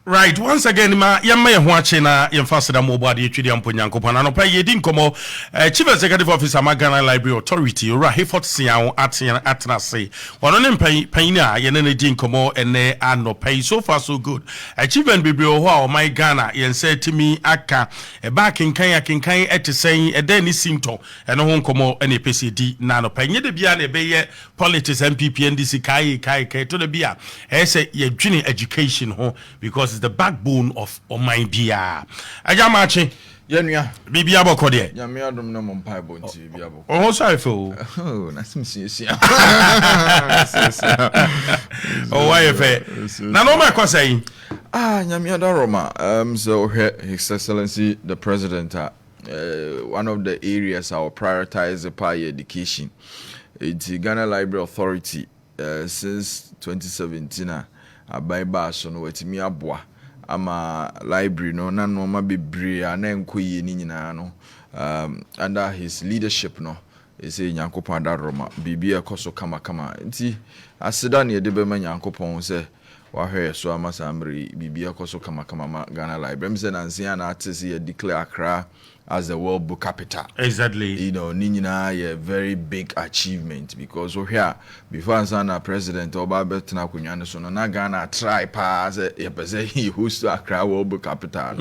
Right, once again, ma yamma yɛho na yɛmfa seda mobile de twidi ampo nyankopɔn na no pa yɛdi nkɔmɔ Chief Executive Officer Ghana Library Authority ora Hayford Siao atena se wɔno ne panyin a yɛne ne di nkɔmɔ ene anɔpa so far so good achievement bebre ho a my Ghana yɛnsa timi aka ba kenkan ɛte sɛn ɛda ni sinto ɛno ho nkɔmɔ ene PCD na anɔpa nye de bia na ɛbɛyɛ politics MPP NDC kai to de bia ɛsɛ yɛdwene education ho because it's the backbone of my bia. Ajamachi. Yenua. Bibia boko de. Nyame adom na mompai bonti bibia boko. Oh, sorry for. Oh, na simsiesia. Oh, why if na no ma kwasai. Nyame adaroma. So His Excellency the President one of the areas I will prioritize the higher education. It's Ghana Library Authority since 2017 abaiba so no wetimi aboa ama library no na no ma bebre ana enkoye ni nyina no under his leadership no ese nyankopon adaroma bibia ekoso kama nti aseda ne de be ma nyankopon se wahwe so amasamre bibia ekoso kama ma Ghana Library mse na nsia na atese ye declare Accra as the world book capital. Exactly. You know, Ninyina a very big achievement because we here before Ansana President Oba Betna Kunyane so na Ghana try pass he host Accra world book capital.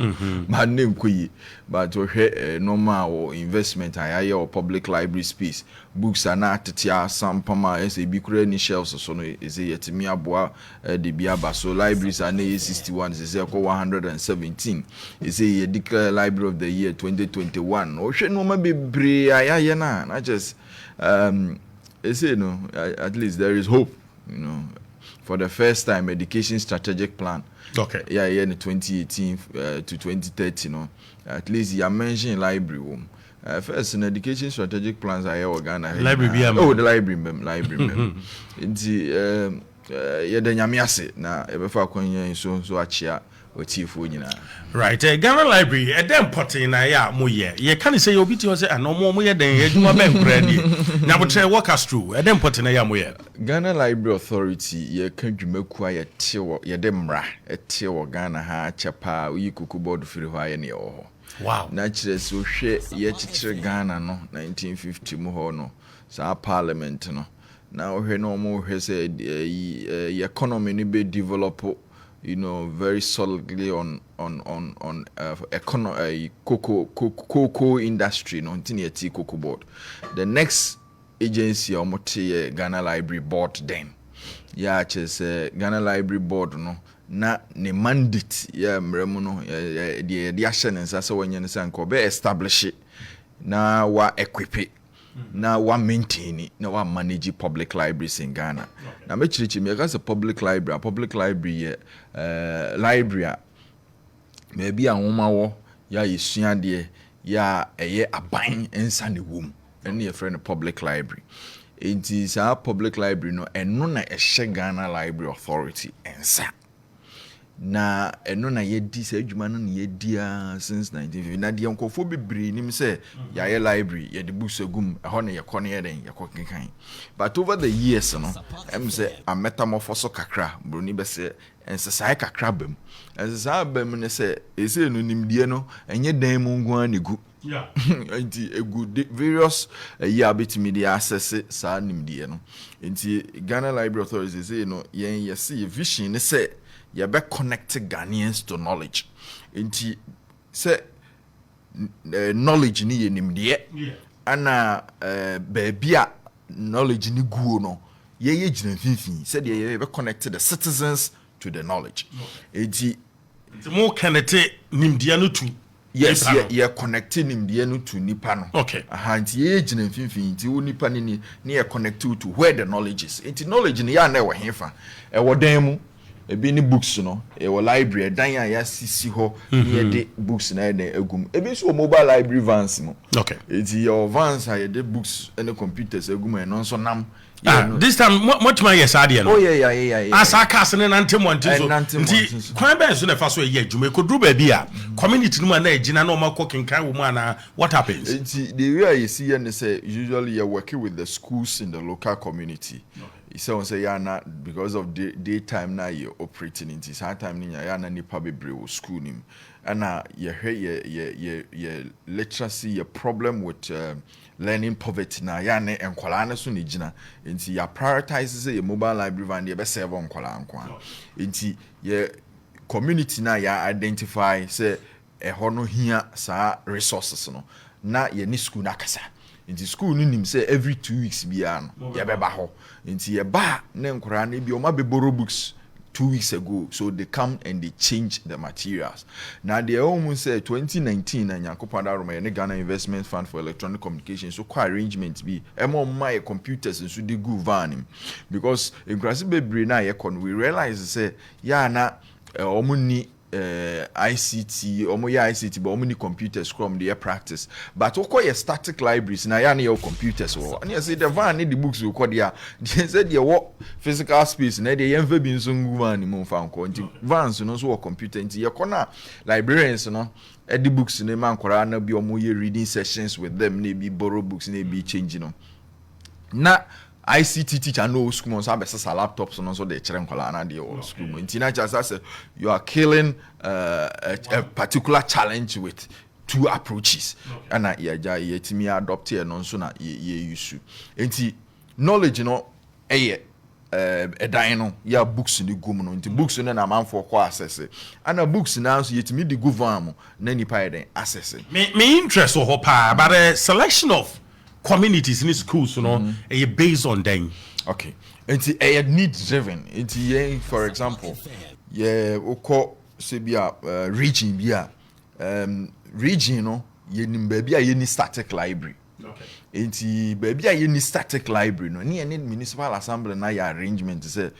Man name kuyi but we here normal investment aya or public library space books are not tetia sampama SAB kure ni shelves so no is yetimi aboa de biaba so libraries are 61 is 117 is a declare library of the year 2021 o hwe no ma bebre ayaye na just say no at least there is hope, you know, for the first time education strategic plan. Okay. Yeah, in 2018 to 2030, you know, at least you mentioned library room. First, in education strategic plans, I have Ghana. Library, the library. It's yeah, the nyamiase na ebefa kwenye so achia otifo nyina. Right, Ghana Library edem potin na ya moye. Ye kan say obi ti o say anomo moye den adwuma ben kra ni. Na botre workers through edem potin na ya moye. Ghana Library Authority ye kan dwumaku a ye tewo ye de mra etewo Ghana ha chepa uyi kuku board firi ho aye ne ho. Wow. Na kire so hwe ye chichire Ghana no 1950 mu ho no sa parliament no. Now we no more say the economy ni be develop, you know, very solidly on cocoa industry no ntini tea cocoa board. The next agency omote Ghana Library Board then. Yeah, just Ghana Library Board no na ne mandate yeah mremu no the action nsa so wenye nsa nko be establish it na wa equip it. Now one maintain it, now one manage public libraries in Ghana. Now me chirichi me as a public library library maybe a woman wo ya yesua de ya eye aban ensa ne wom ene ye friend public library. It is our public library no eno na ehye Ghana Library Authority ensa. Na eno na yedi se adwuma no na yedi since 1950 na de yankofo bebre nim se yaye library ye de books agum ho na ye kɔ ne yeden ye kɔ kenkan but over the years no em se a metamorphosis kakra broni be se ensesai kakra bam ensesai bam ne se ese no nimdie no enye dan mu ngu anegu yeah enti egu various year betimi de access sa nimdie no enti Ghana Library Authority say no yen ye see vision ne se you be connect Ghanaians to knowledge. Inti say knowledge ni yenimdie. Ana baby a knowledge ni guo no. Ye jina finfin. Said ye be connect the citizens to the knowledge. Inti more connect nimdie no to. Yes, ye connect nimdie no to nipa no. Okay. Inti ye jina finfin. Inti wo nipa ni ye connect to where the knowledge is. Inti knowledge ni ya na we hefa. E wo dan mu ebi ni books no e wo library dan ya sisi ho ye de books na e agum ebi so mobile library vans mo. Okay. It's your vans are the books and the computers agum and no so nam this time much my yes adie no. Oh yeah. Asa cast ne nantem wanti so nti kwan ben so na fa so ye adwuma ko duru ba bi a community no na agina na o ma kenkan wo mu ana what happens. The way you see and say usually you're working with the schools in the local community. So say yeah na because of daytime na you operating in this time ni ya na nipa bebre wo school nim and ye literacy your problem with learning poverty na ya ne enkwala na so ne gina nti ya prioritize say your mobile library van ye be serve enkwala ankwa nti ye community na ya identify say ho no hia sa resources no na ye ni school na kasa nti school no nim say every 2 weeks bia no ye beba ho nti ye ba ne nkora na bi o ma be borrow books 2 weeks ago, so they come and they change the materials. Now they almost say 2019 and Yankopanda Roma and Ghana Investment Fund for Electronic Communications so quite arrangements be my computers and so they go van because in Grasibe Brina Yekon we realize say yeah na omuni ICT ICT but omuni computers from their practice but oko your static libraries na ya na your computers or and you say the van need the books you call there they said the work physical space na dey yemfa bi nso nguvan mu fa nko nti vans no so work computer nti ye kona librarians no the books na man kwara na bi omo ye reading sessions with them na bi borrow books na bi change no na ICT teacher no school so abesesa laptops no so they chere nkwala na dey school nti na just say you are killing a particular challenge with two approaches and ya timi adopt here no so na ye use nti knowledge no edan no ya books ni gum no nti books no na manfo ko access and books na so yetimi di govern na nipa eden access me interest ho pa but the selection of communities in schools you know based on them okay nti need driven nti for example oko se bia region bia region no ye nimba bia ye ni static library okay nti ba bia ye ni static library no ne municipal assembly na ya arrangement say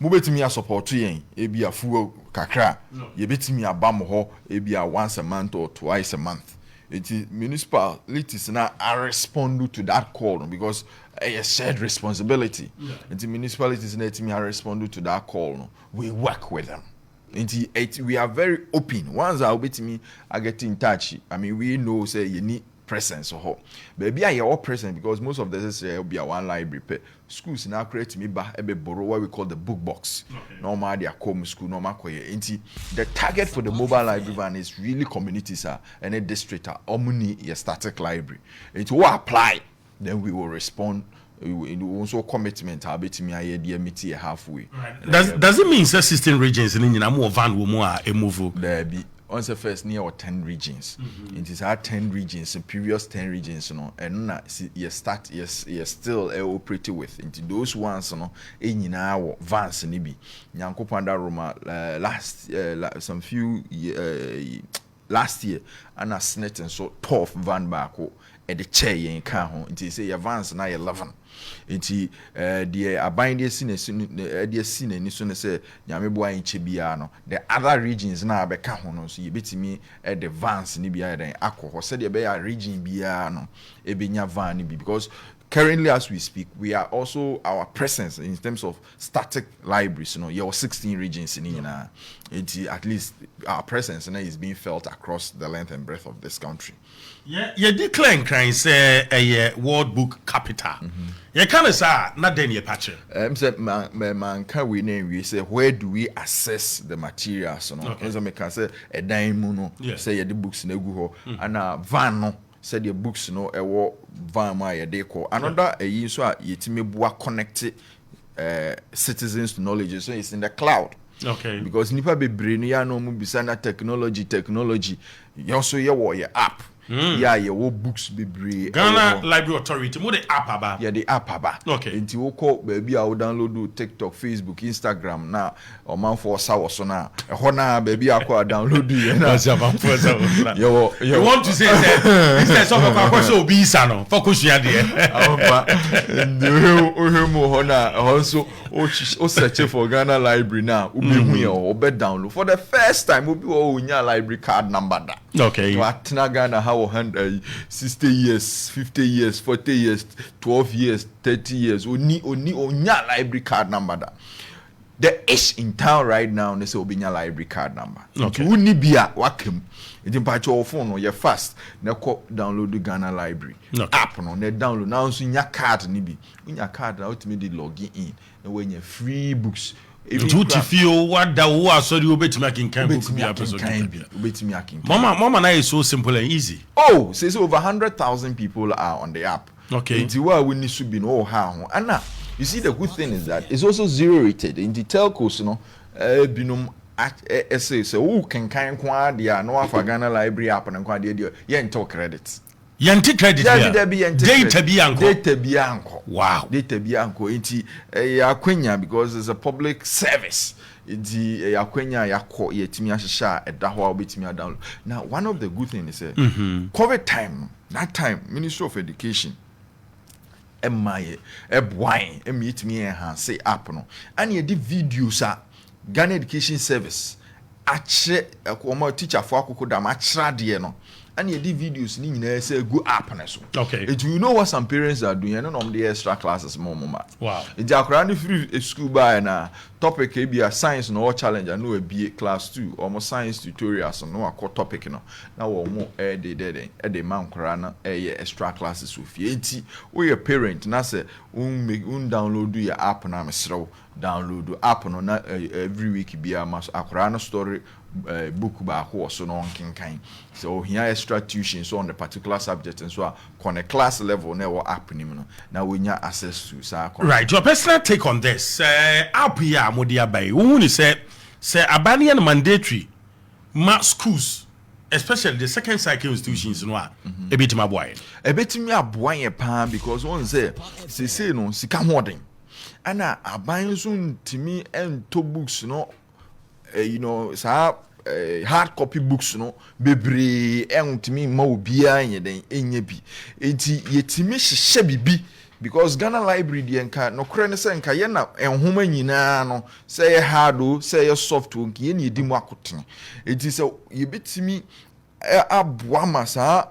mo betimi ya support yen e bia fuo kakra ye betimi abam ho e bia once a month or twice a month it municipalities now are respond to that call because a shared responsibility. And municipalities now are respond to that call. No? We work with them. We are very open. Once I'll be to me, I get in touch. I mean, we know say you need presence or maybe I all present because most of this will be a one library. Schools now create me ba ebe borrow what we call the book box. Normal they are come school normal koye. The target for the mobile library van is really communities and a district omni a static library. It will apply, then we will respond. We will also commitment I'll be to me a dear meet halfway. Does it mean 16 regions in India more van will more a move? There be on the first near or 10 regions. It is our 10 regions, the previous 10 regions, you know, and you start, yes, still operate with into those ones, you know, in our vans and ibi. Yankopanda Roma some few last year, and a snet and so tough van back at the chair in car home. It is a vans now 11. Nti the abinding scene ni so ne say nyame boa enche bia no the other regions na abeka ho no so yebetimi the vans ni bia den akọ say the be region bia no ebenya van ni bi because currently as we speak we are also our presence in terms of static libraries you know your 16 regions in India at least our presence is being felt across the length and breadth of this country. Yeah, declare crime say a World Book capital. You can't say not then you patch. Say man can we name we say where do we access the materials? You know, as I can say a dime say the books in the Google and van no say the books no van my deco. Another a yin so yetime bua connect citizens to knowledge so it's in the cloud. Okay. Because nipa bebre no ya no mu bisana technology you also your app. Yeah, your books bebre Ghana Library Authority mo the app aba. Yeah, the app aba. Okay. Nti wo call baby I will download TikTok, Facebook, Instagram na o man for sawo so na. Ehọ na baby akọ download you na. You want to say this is so for so obi isa no. Focus ya there. Aba. Ndu mo ho na also o search for Ghana Library now. Ubi hu ya o be download. For the first time obi o nya library card number da. Okay. What na Ghana how 60 years, 50 years, 40 years, 12 years, 30 years. Oni onya library card number da. the ish in town right now they say obinya library card number. Okay. Who ni bia wakem. It impact your phone no you fast. Na ko download the Ghana library app no. Na download now so nya card ni bi. Unya card na ultimately login in. Na when you free books. Tuti fio wada wo asori obetimi akinkan book bi apeso obetimi akinkan. Mama na is so simple and easy. Oh, says over 100,000 people are on the app. Okay. Inti wa we need to be no how. And now you see the good thing is that it's also zero rated. In the telcos, you know, binum say who can kind kwa dia no afa Ghana library app and kwa dia yen credit. Yanti credit data bi anko. Wow. Data bi anko inti yakwenya because it's a public service. Inti yakwenya yakọ yetimi ahyehyɛ ɛda hɔ a obetimi download. Now one of the good things is COVID time, that time Ministry of Education emaye ebwine emitimi enhance app no. And ye di videos a Ghana Education Service akyerɛ akoma teacher for akoko dam akyerɛ de no. And you did videos ni nyina say go app na so. Okay. It you know what some parents are doing, and on the extra classes more. Wow. It's a free school by na topic be a science no challenge and no be class 2 almost science tutorials no a topic no. Now we more the man krana extra classes so fi we a parent na say download your app na mesro download the app no na every week be a mas akrana story book ba ko so no nkenkan. So here extra tuition so on the particular subject and so on a class level na app ni no now we nya access to sa. Right, your personal take on this app here modi abai who ni say abani and mandatory ma schools especially the second cycle institutions no a ebetimi aboa pa because one say no sika hoden ana aban so ntimi ento books no you know sa hard copy books no bebre entimi ma obia nyeden enye bi enti yetimi hyehye bibi because Ghana library di enka no kure ne se nka ye na enhoma nyina no say hard o say soft o nki ye na edi mu akotene enti se yebetimi aboa masa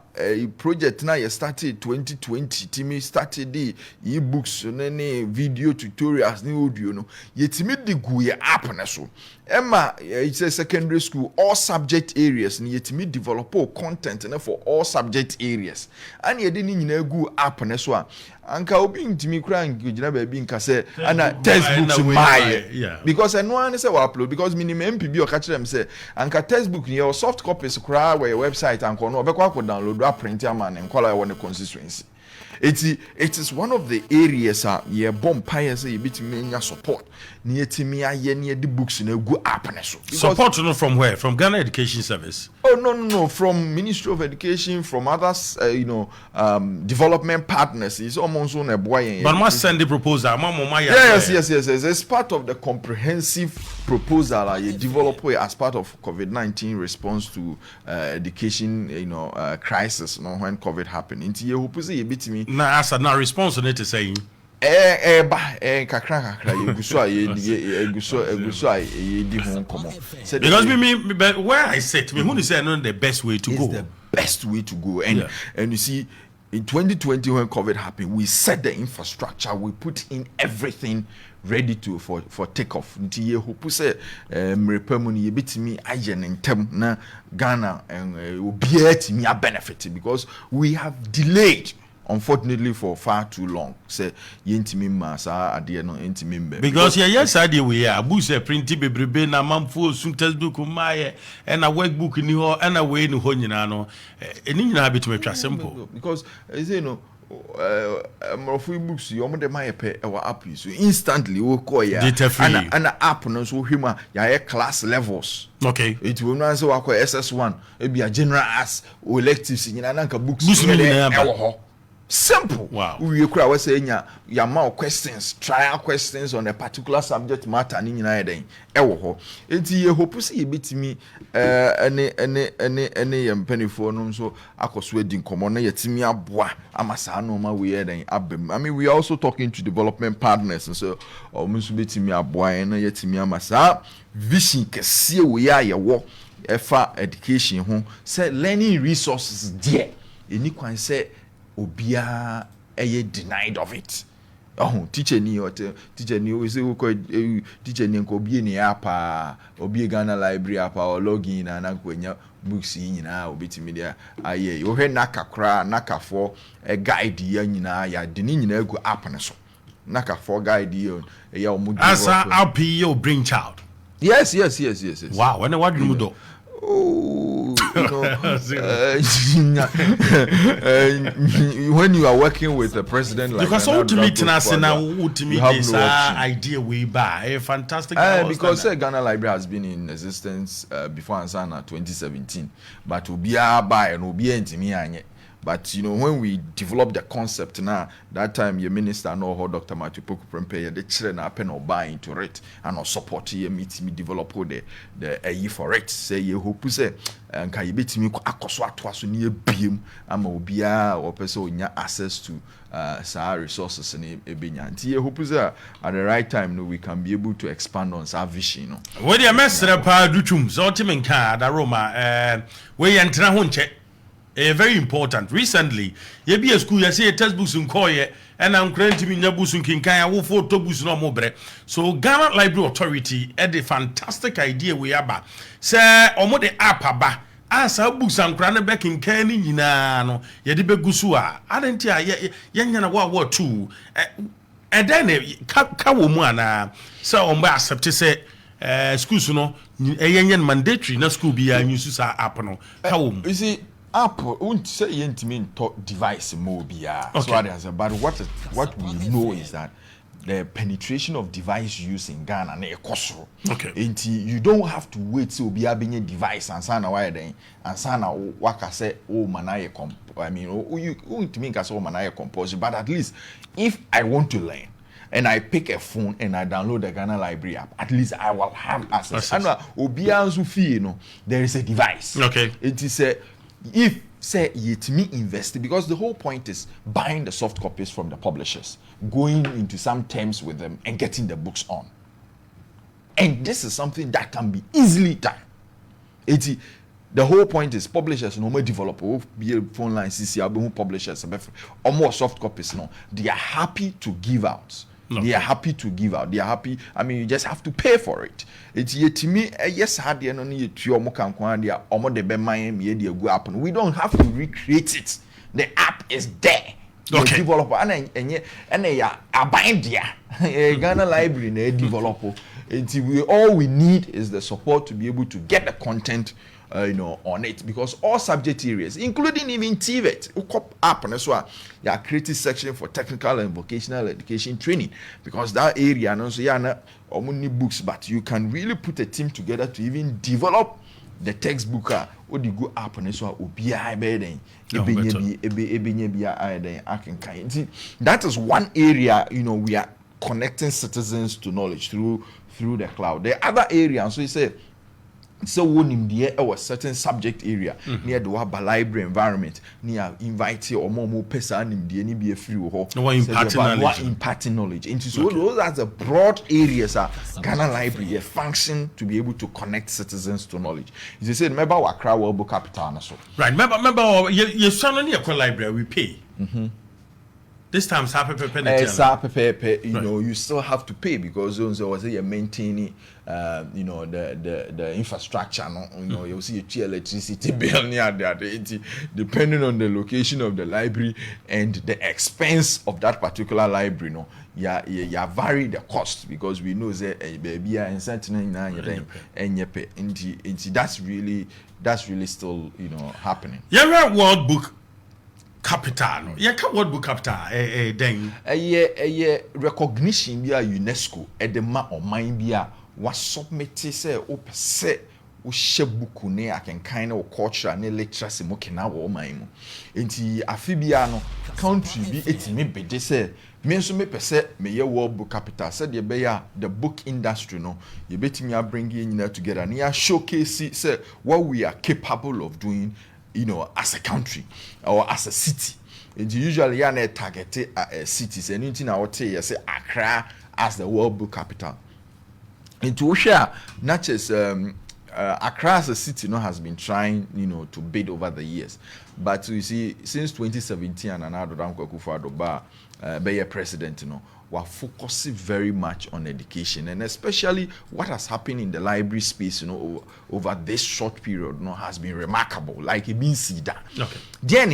project na ye started 2020 timi started the e-books ne video tutorials ne audio no yetimi de gu ye app na so Emma it's a secondary school all subject areas ni yetimi develop content na for all subject areas and ye de ni nyina gu app na so a anka obi ntimi kura ngina ba bi nka say ana textbooks my because eno an say we upload because minimum MPB o ka kire dem say anka textbook ni your soft copies kura we website anko no obekwa ko download print man and call I want a consistency. It is one of the areas ye bomb pie say bit me support near me aye near the books in a good app. Support from where? From Ghana Education Service? Oh no, from Ministry of Education, from others development partners. It's almost on a boy. But must send the proposal. Yes. It's part of the comprehensive proposal you develop as part of COVID-19 response to education crisis when COVID happened. Into you hope say bit me. Na asa na response on it is saying kakra yeguso ye di ho komo because me where I sit me who say no the best way to go. The best way to go and you see in 2020 when COVID happened we set the infrastructure, we put in everything ready to for takeoff. Nti ye hope say mrepamu ni yebitimi aye ntem na Ghana obiya timi a benefit because we have delayed unfortunately for far too long. Say yentimi masa ade no yentimi mbe because yes ade we abu say printi bebrebe na mamfo sun textbook maye and a workbook ni ho and a we ni ho nyina no eni nyina betime twa simple because you know free books you omo dem ayepe e wa app so instantly we call ya and app no so hwema ya class levels. Okay, it will not say wa call SS1 e be a general as electives nyina na nka books simple. Wow. We could always say your more questions, trial questions on a particular subject matter ni nyina eden ewo ho. Enti ye hope say e betimi any penifo no so akoso edi nkomo na yetimi aboa amasa no ma we eden abem. I mean we are also talking to development partners and so omuso betimi aboa na yetimi amasa vision kese we ya yewo efa education ho say learning resources there. Eni kwan say obia eye denied of it Oh, teacher ni we say we call teacher ni ko bie ni apa obi Ghana library apa or login na kwenya books yi nyina obetimi dia aye wo hwe naka kra naka for a guide ya nyina ya de ni nyina gu app ne so naka for guide you ya omo as a app your brain child. Yes. Wow, when what do you do? Oh, when you are working with a president like because ultimately now this idea we buy a fantastic because Ghana Library has been in existence before Ansana 2017, but we be buy and we be intimi. But when we developed the concept now, that time your minister no how Dr. Matthew Poku Prempeh the children are pen or buy into it and or support ye meet me develop the year for it. Say you hope say and can you bet me akoso atwaso near beam ama obia or person nya access to our resources in ebenya. Nti ye hope say at the right time we can be able to expand on our vision. Where the mestre pa duchum so timen ka da Roma we yentra ho nche. Very important. Recently, you be a school, you see a textbooks in Koye, and I'm granting me Nabus in Kinkaya, who for Tobus no more. So, Ghana Library Authority had a fantastic idea we have. Sir, Omo the Apaba, as our books and Grana back in Kenny, no, Yadibe Gusua, Adentia, Yana War 2, and then Kawumana, so on by accept to say, schools, no, a young mandatory, no school be a new Susa Apano. Kawum. You see, Apple won't say intimate device mobile. So but what we know is that the penetration of device use in Ghana na ekoso. Okay. Until you don't have to wait till be having a device and sana why then and sana waka say manaye you won't mean as manaye compulsion, but at least if I want to learn and I pick a phone and I download the Ghana Library app, at least I will have access. And there is a device. Okay. It is a if say yet me invest, because the whole point is buying the soft copies from the publishers, going into some terms with them and getting the books on. And this is something that can be easily done. The whole point is publishers no more developer be phone line CC publishers or more soft copies no, they are happy to give out. Okay. They are happy to give out. They are happy. I mean, you just have to pay for it. It's yet to me. Yes, had the no to your mokan they are almost the be my go app. We don't have to recreate it. The app is there. Okay. The developer and they are bind there. Ghana Library they developer. All we need is the support to be able to get the content. On it, because all subject areas, including even TVET, app and as well, you are creating section for technical and vocational education training, because that area, and also only books, but you can really put a team together to even develop the textbook or the go app and as well. That is one area, we are connecting citizens to knowledge through the cloud. The other area, so you say. So when in the or certain subject area near the library environment near invite or more person in the any be a free or imparting knowledge into so those are the broad areas Ghana Library function to be able to connect citizens to knowledge. As you said, remember what crowd will book capital so right. Remember you son only a library we pay. This time you still have to pay because you're maintaining the infrastructure you'll see a electricity bill near that depending on the location of the library and the expense of that particular library vary the cost because we know that baby and certain and that's really still happening. World Book Capital, what book capital? Then recognition be a UNESCO at the ma or mind be a was submitted say say share book ne I can kind of culture ne literacy mo kena wo man enti afibia no country bi etimi bede say me nso me pese me ye world book capital said be ya the book industry no you betimi bring you together ne ya showcase say what we are capable of doing as a country or as a city. And usually you are targeted cities and anything I would say say Accra as the world book capital. And to share not just Accra as a city has been trying to bid over the years, but you see since 2017 and another Kufuor be president we're focusing very much on education, and especially what has happened in the library space, over this short period, has been remarkable. Like it means that. Okay. Then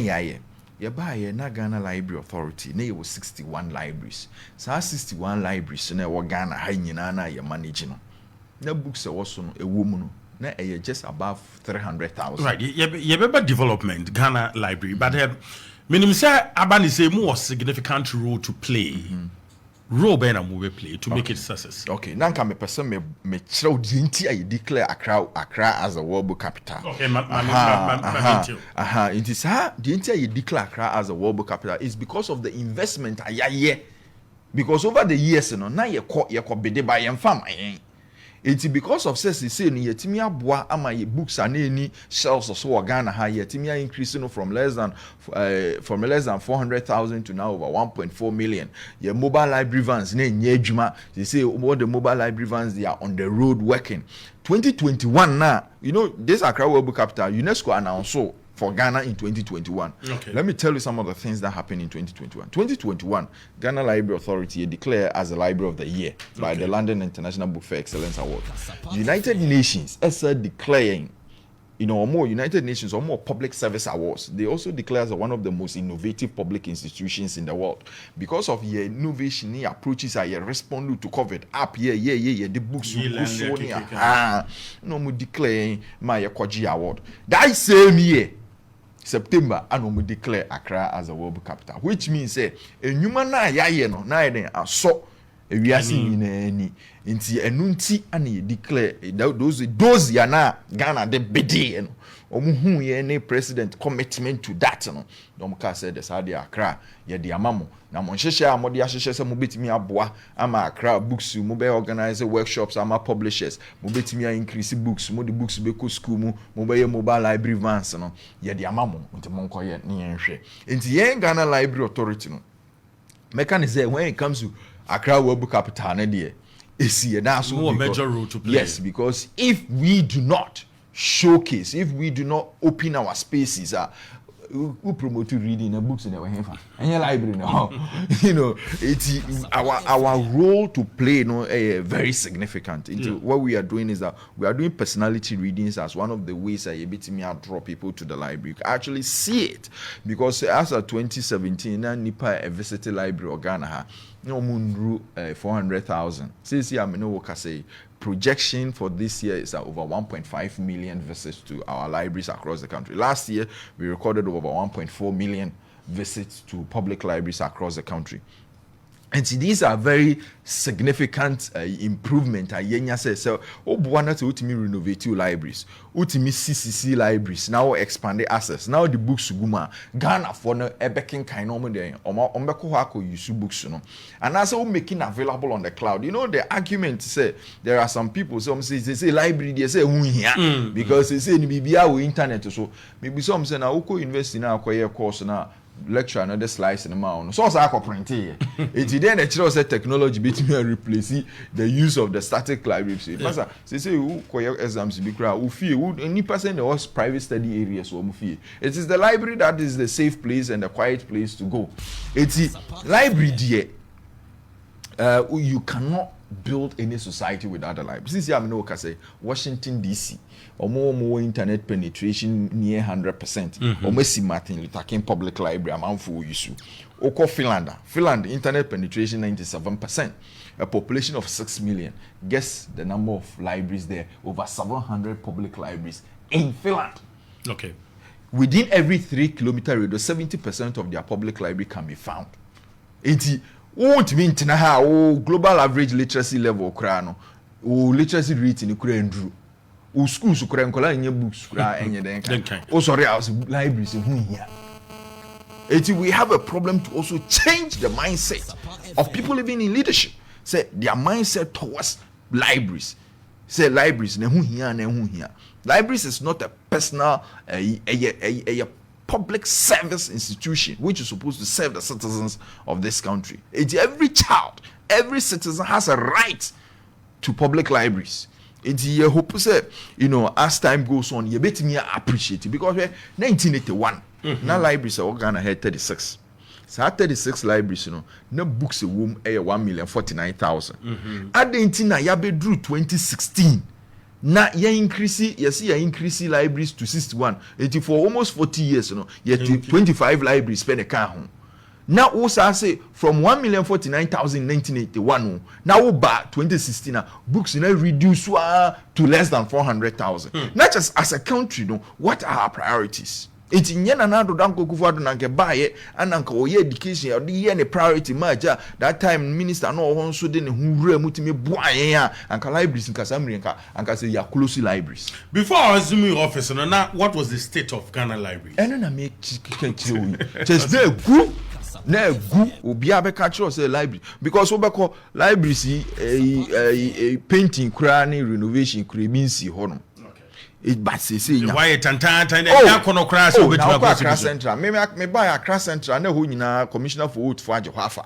na Ghana Library Authority, na was 61 libraries. So 61 libraries na Ghana ha nyina na ye manage no. Na books also no woman na just above 300,000. Right. You better development Ghana Library, but minimum say abani say more significant role to play. Role better move play to make it success. Okay. Now can me person me chiro dinti I declare Accra as a world book capital. Okay, it is dinti I declare Accra as a world book capital is because of the investment because over the years now you bede by em farm. It's because of say ni yetimi aboa ama ye books and any shelves so Ghana ha yetimi increasing from less than 400,000 to now over 1.4 million. Your mobile library vans na nye adwuma. They say all the mobile library vans they are on the road working. 2021 now, this Accra World Book Capital UNESCO announced for Ghana in 2021. Okay. Let me tell you some of the things that happened in 2021. 2021, Ghana Library Authority declared as the Library of the Year by the London International Book Fair Excellence Award. United Nations also declaring, more United Nations or more public service awards. They also declare as one of the most innovative public institutions in the world because of your innovation, your approaches, your responding to COVID up the books no declaring my Koji Award. That same year. September, and we declare Accra as a world book capital, which means a human so we are seeing any enunti and declare those yana Ghana de bede any president commitment to that Domka said the Saudi Accra the amamo na monshesha amodi ahhehye se mobetimi aboa ama Accra books mu be organize workshops ama publishers mobetimi increase books mo the books be ko school mu be mobile library vans no the amamo nti monkoye ne yenhwe nti yen Ghana Library Authority no mechanism when it comes to Accra World Book Capital na there esi na so more major role to play. Yes, because if we do not showcase, if we do not open our spaces, who promote reading the books in our library now, it's our role to play, very significant. What we are doing is that we are doing personality readings as one of the ways that you draw people to the library. You can actually see it because as of 2017, Nipa visited library of Ghana, 400,000. Since I say projection for this year is over 1.5 million visits to our libraries across the country. Last year, we recorded over 1.4 million visits to public libraries across the country. And see, these are very significant improvement. Yenya says, so, Obuana to ultimately renovate your libraries, ultimately CCC libraries, now expand the access. Now the books guma Ghana for no ebeking kainomo there, ombeko hako use books, and as we making available on the cloud. The argument say there are some people, some say they say library, they say here because they say ni bibia with internet so maybe some say na uko invest in our course now. Lecture another slice in the mouth. So I can print here. It's then the children say technology between and replace the use of the static libraries. Master, say who koye exams be crowd, who fear, who any person that was private study areas so fear. It is the library that is the safe place and the quiet place to go. It's library dear. You cannot build any society without a library. Since I know say Washington DC or more internet penetration near 100%. Or Messi Martin Luther King Public Library amount for issue. Oko Finland internet penetration 97%. A population of 6 million. Guess the number of libraries there? Over 700 public libraries in Finland. Okay. Within every 3 kilometer radius, 70% of their public library can be found. Won't mean global average literacy level krano literacy rate in Ukraine schools Ukraine kola nye books kra enye den kan sorry I was libraries here. We have a problem to also change the mindset of people living in leadership. Say their mindset towards libraries. Say libraries na hu here. Libraries is not a personal a public service institution which is supposed to serve the citizens of this country. Every child, every citizen has a right to public libraries. You hope say, as time goes on, you better me appreciate it because 1981 now libraries are Ghana had 36. saa 36 libraries no na books wom 1,049,000 adentina ya bedru 2016 na ya increase libraries to 61 and for almost 40 years no yet 25 libraries spend a car home. Now also say from 1,049,000 in 1981 now about 2016 books now reduce to less than 400,000. Not just as a country, no, what are our priorities? It's in yen and do danko kufuado na buy it and anko ye education or the any priority major that time minister no one so den who mutimi buy ya and libraries in Kasamrianka and say ya close libraries. Before I assume your office, now what was the state of Ghana libraries? And then I make just there group na gu obi abeka kire say library because obeko libraries painting kura ni renovation kura means ho no. It but say why tantanta na kono kra so betu Accra Central me buy Accra Central na ho nyina commissioner for vote for Ajehoafa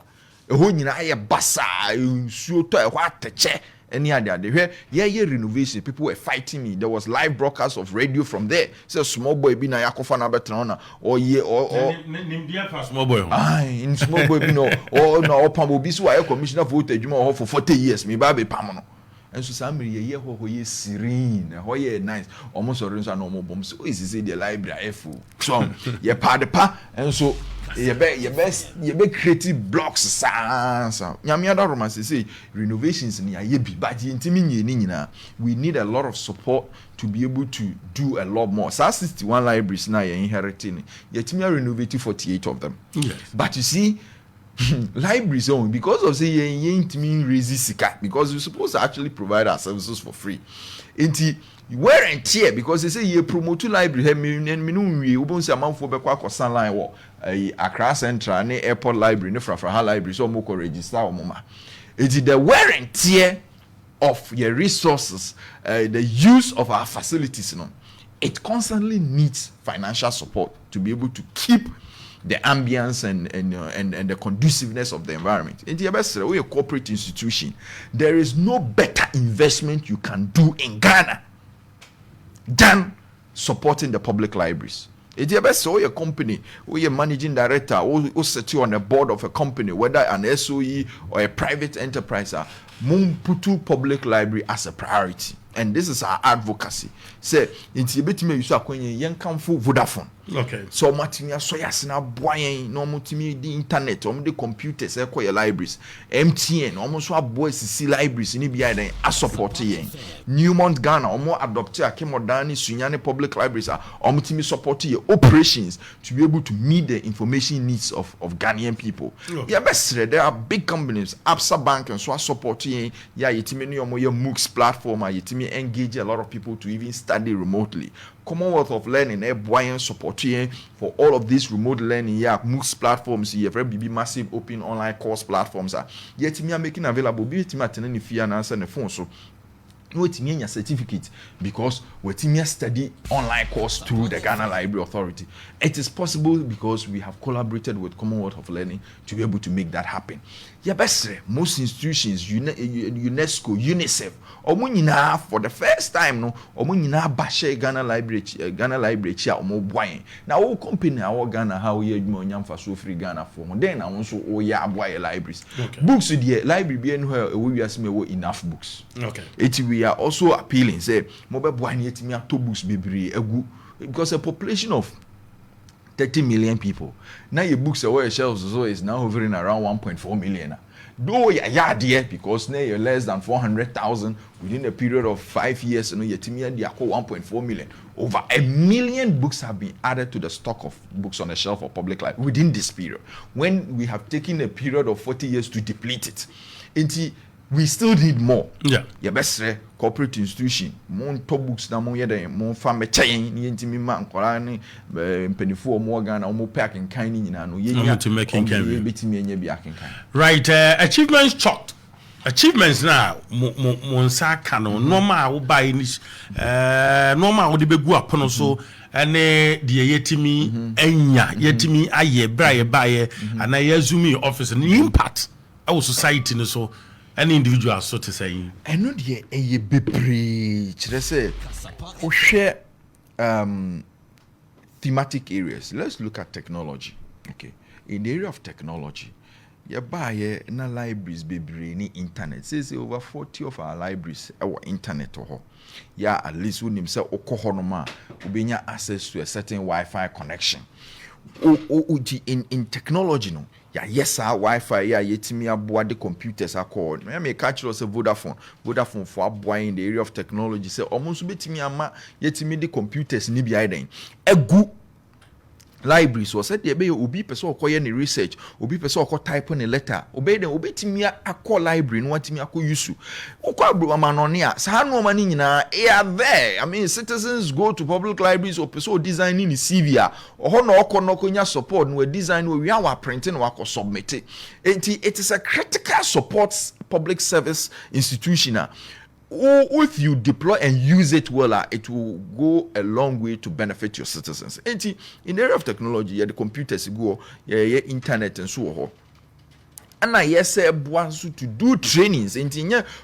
ho nyina aye basa nsuo to e ho ateche any other day here renovation people were fighting me. There was live broadcast of radio from there. So small boy be na yakofa na betra or ye or nimdia for small boy in small boy be no or no pambo bi so aye commissioner for vote adwuma for 40 years me ba be pam no. And so some ye ho ye serene ho ye nice almost orange and almost bomb so is say the library full so ye pa de pa and so ye be creative blocks sa nyame ada romance say renovations ni ye bi but ntimi nyeni nyina we need a lot of support to be able to do a lot more. So 61 libraries now you're inheriting ye timi renovate 48 of them. Yes. But you see libraries only because of say you ain't mean raise sika because we're supposed to actually provide our services for free. Inti wear and tear because they say you promote library he minu we ubon say amanfo be kwa kosan line wo Accra Central ne Airport Library ne Frafraha Library so mo ko register omoma. It is the wear and tear of your resources, the use of our facilities, it constantly needs financial support to be able to keep the ambience and the conduciveness of the environment. In the best, we're a corporate institution. There is no better investment you can do in Ghana than supporting the public libraries. In the best, we're a company, we're a managing director, or sit you on the board of a company, whether an SOE or a private enterprise, Mumputu Public Library as a priority. And this is our advocacy. Say, in Tibetime, you saw when young come for Vodafone. Okay. So, Martinia, so yes, now, boy, no multimedia, the internet, the computers, your libraries, MTN, almost what boys see libraries in Ibia, a supporting Newmont Ghana, or more adopted, Akimodani, Sunyane public libraries are multimedia supporting operations to be able to meet the information needs of Ghanaian people. Okay. Yeah, best there are big companies, Absa Bank, and so supporting, yeah, Yetimi, your MOOCs platform, Yetimi engage a lot of people to even study remotely. Commonwealth of Learning, buy supporting for all of these remote learning, yeah, MOOCs platforms, yeah, very big massive open online course platforms are. Yet me are making available, be it matter if you answer the phone so. Wait me your certificate because wait me study online course through the Ghana Library Authority. It is possible because we have collaborated with Commonwealth of Learning to be able to make that happen. Yeah, best most institutions, UNESCO, UNICEF, omunyina for the first time no, omunyina bashe Ghana Library chia omo boy. Now all company our Ghana how ye nyam fa so free Ghana for then I want so ya boy libraries. Okay. Books the library be anywhere we asime enough books. Okay. We are also appealing say mobile boy need me to books bebree egu because a population of 30 million people now your books away shelves so is now hovering around 1.4 million. Though yeah dear because now you're less than 400,000 within a period of 5 years you know your team they are 1.4 million. Over 1 million books have been added to the stock of books on the shelf of public library within this period when we have taken a period of 40 years to deplete it. We still need more. Yeah. Your best corporate institution. More top books na more yeda more family chain ni intimi ma nkwara ni mpenifo mo Ghana mo pack and kind nyina no ye to make in can betimi enye bi akenkan. Right, achievements chopped. Achievements now mo nsa ka no normal wo buy ni normal wo de begu apono so ene de yetimi enya yetimi aye bra ye buy and I assume office ni impact our society no so any individual so to say I know the a bebre say we share thematic areas. Let's look at technology. Okay, in the area of technology, you buy na libraries bebree ni internet. Say over 40 of our libraries our internet ho. Yeah, at least when him say okohonoma, ubenya access to a certain Wi-Fi connection. In technology no. Yeah, yes, our Wi-Fi. Yeah, yetimi aboa the computers are called. Me catch us a Vodafone for aboa in the area of technology. Say almost betimi ama yetimi the computers ni bi aiden. Egu libraries was said there be obi person okoye ni research, obi person oko type on a letter, obey them obetimi akọ library no watimi akọ use. Okọ abro manone a sa no mani nyina there. I mean citizens go to public libraries or person designing the CV a oho na oko no konya support no design we are printing wa ko submit it. It is a critical support public service institution. If you deploy and use it well, it will go a long way to benefit your citizens. In the area of technology, the computers go, internet and so on. And I yes say to do trainings in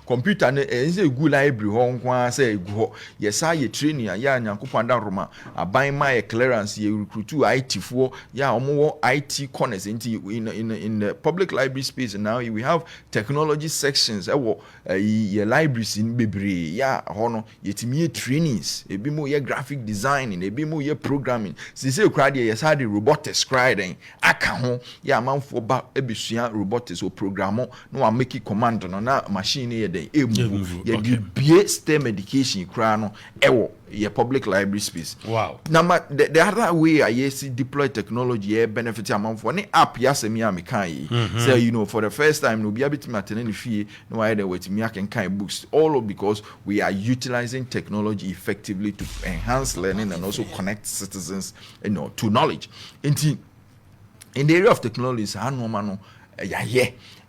computer is a good library home say go yes I training ya nyankopanda roma aban my clearance you recruit IT for more IT corners in the public library space. Now we have technology sections your libraries in bebree hono yetimi trainings e bi mo ye graphic designing e bi mo ye programming say crowd yes had the robotics crowd aka ho man for ba ebusua robotics so program no wa make command no na machine ye dey move ye di bie STEM education kra no ewo your public library space. Wow. Now the other way I see deploy technology benefit amount for any app yasemi amekai say for the first time no be able to maintain fee no either with me can kind books all because we are utilizing technology effectively to enhance learning and also connect citizens to knowledge. In the area of technology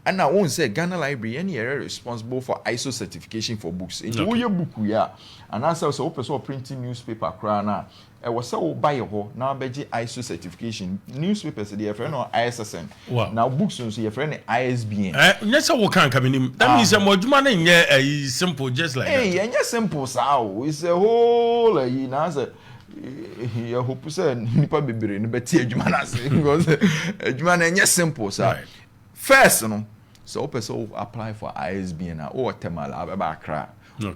and I won't say Ghana Library any area responsible for ISO certification for books. It's your book we are. And as I also printing newspaper crana. I was so buy a ho now beji ISO certification. Newspapers the friend or ISSN. Wow. Now books so your friend ISBN. Yes, I can come in. That means a more money is simple just like that. Hey, and yes simple so it's a whole answer. I hope say nipa bebere no beti adwuma na say because adwuma na enya simple sir. First so person apply for ISBN or Temala abeba Accra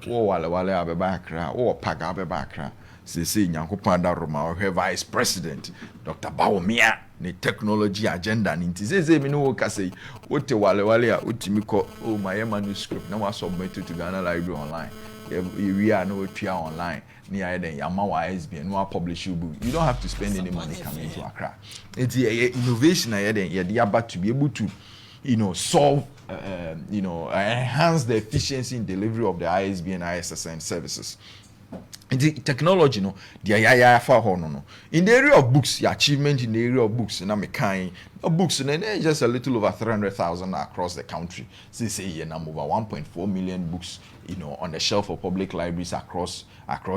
or wale abeba Accra or Paga abeba Accra say nyankopanda Roma or her vice president Dr. Bawumia ne technology agenda nti say me no ka say wote wale a utimi ko my manuscript na was submitted to Ghana Library online. We are no tia online near then Yamawa ISBN no publish your book. You don't have to spend any money coming to Accra. It's innovation to be able to solve enhance the efficiency in delivery of the ISBN ISSN services. The technology the for in the area of books, the achievement in the area of books books and just a little over 300,000 across the country. Say over 1.4 million books on the shelf of public libraries across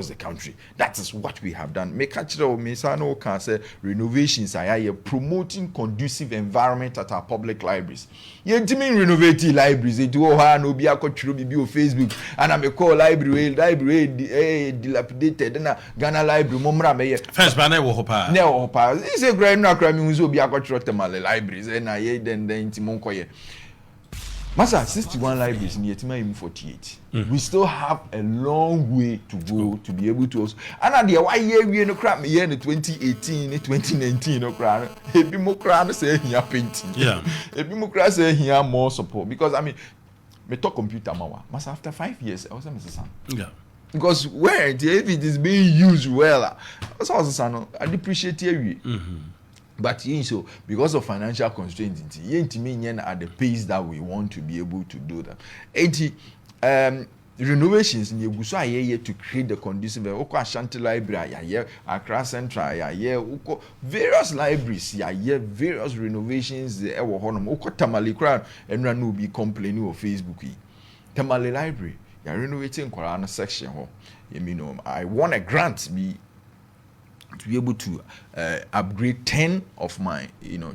the country. That is what we have done. Make Mesano can say renovations are promoting conducive environment at our public libraries. You mean renovating libraries? It will have no be a Facebook and I'm a call library dilapidated. Ghana Library Momra first banner will hopa. No hopa. This is a grand no crime will be a the libraries and I then Timonkoye. Masa 61 libraries in Yetima 48. We still have a long way to go to be able to also. And at the why year we no crap me in 2018, 2019 no crap. Ebi mo crap say here painting. Yeah. Ebi mo crap say here more support because I mean me talk computer mawa. Masa after 5 years I was Mr. Sam. Yeah. Because where if it is being used well, that's also I appreciate you. But so because of financial constraints, at the pace that we want to be able to do that. Renovations in Yebuso to create the conditions. Oko Ashanti Library, Accra Central, various libraries, various renovations. Oko Tamale Crown and Ranu be complaining of Facebook. Tamale Library, renovating Korana section. I want a grant to be able to upgrade 10 of my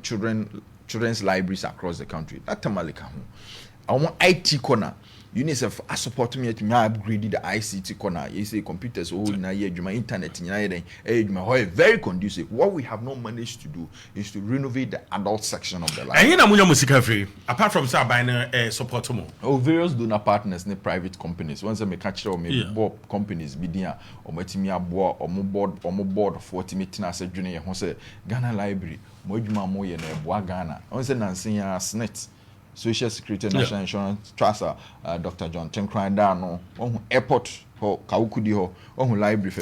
children's libraries across the country. That Tamalika want IT corner. UNICEF I support me to upgrade the ICT corner. You say computers na my internet very conducive. What we have not managed to do is to renovate the adult section of the library. And apart from support various donor partners ne private companies. Once I catch board companies be there or board for meeting as a junior Ghana Library, Mojuma ne Ghana. Once SNET. Social Security National Insurance Trust, Dr. John Tenkrandano, on airport, Kaukudi, on library,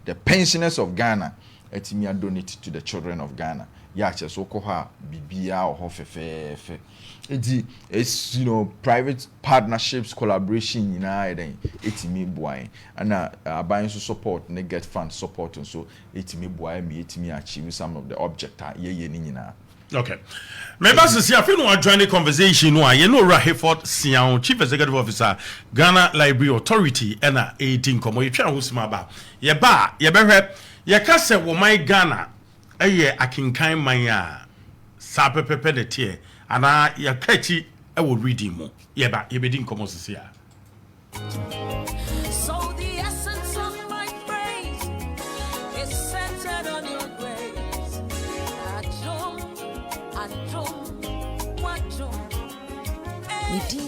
the pensioners of Ghana, etimia donate to the children of Ghana. Yacha Sokoha, Bibia or Hofefe. It's private partnerships, collaboration in etimi boy. And buying support, and get fund support, and so etimi boy, etimi achieve some of the object. Okay. Maybe see I feel no join the conversation no you know Rahifort Sian Chief Executive Officer Ghana Library Authority and 18 komo you twa ho sima ba ye behwe ye ka se wo my Ghana eye akinkan man a sa pepepe de tie ana ye ka chi e wo reading mo ye be din komo sisi a.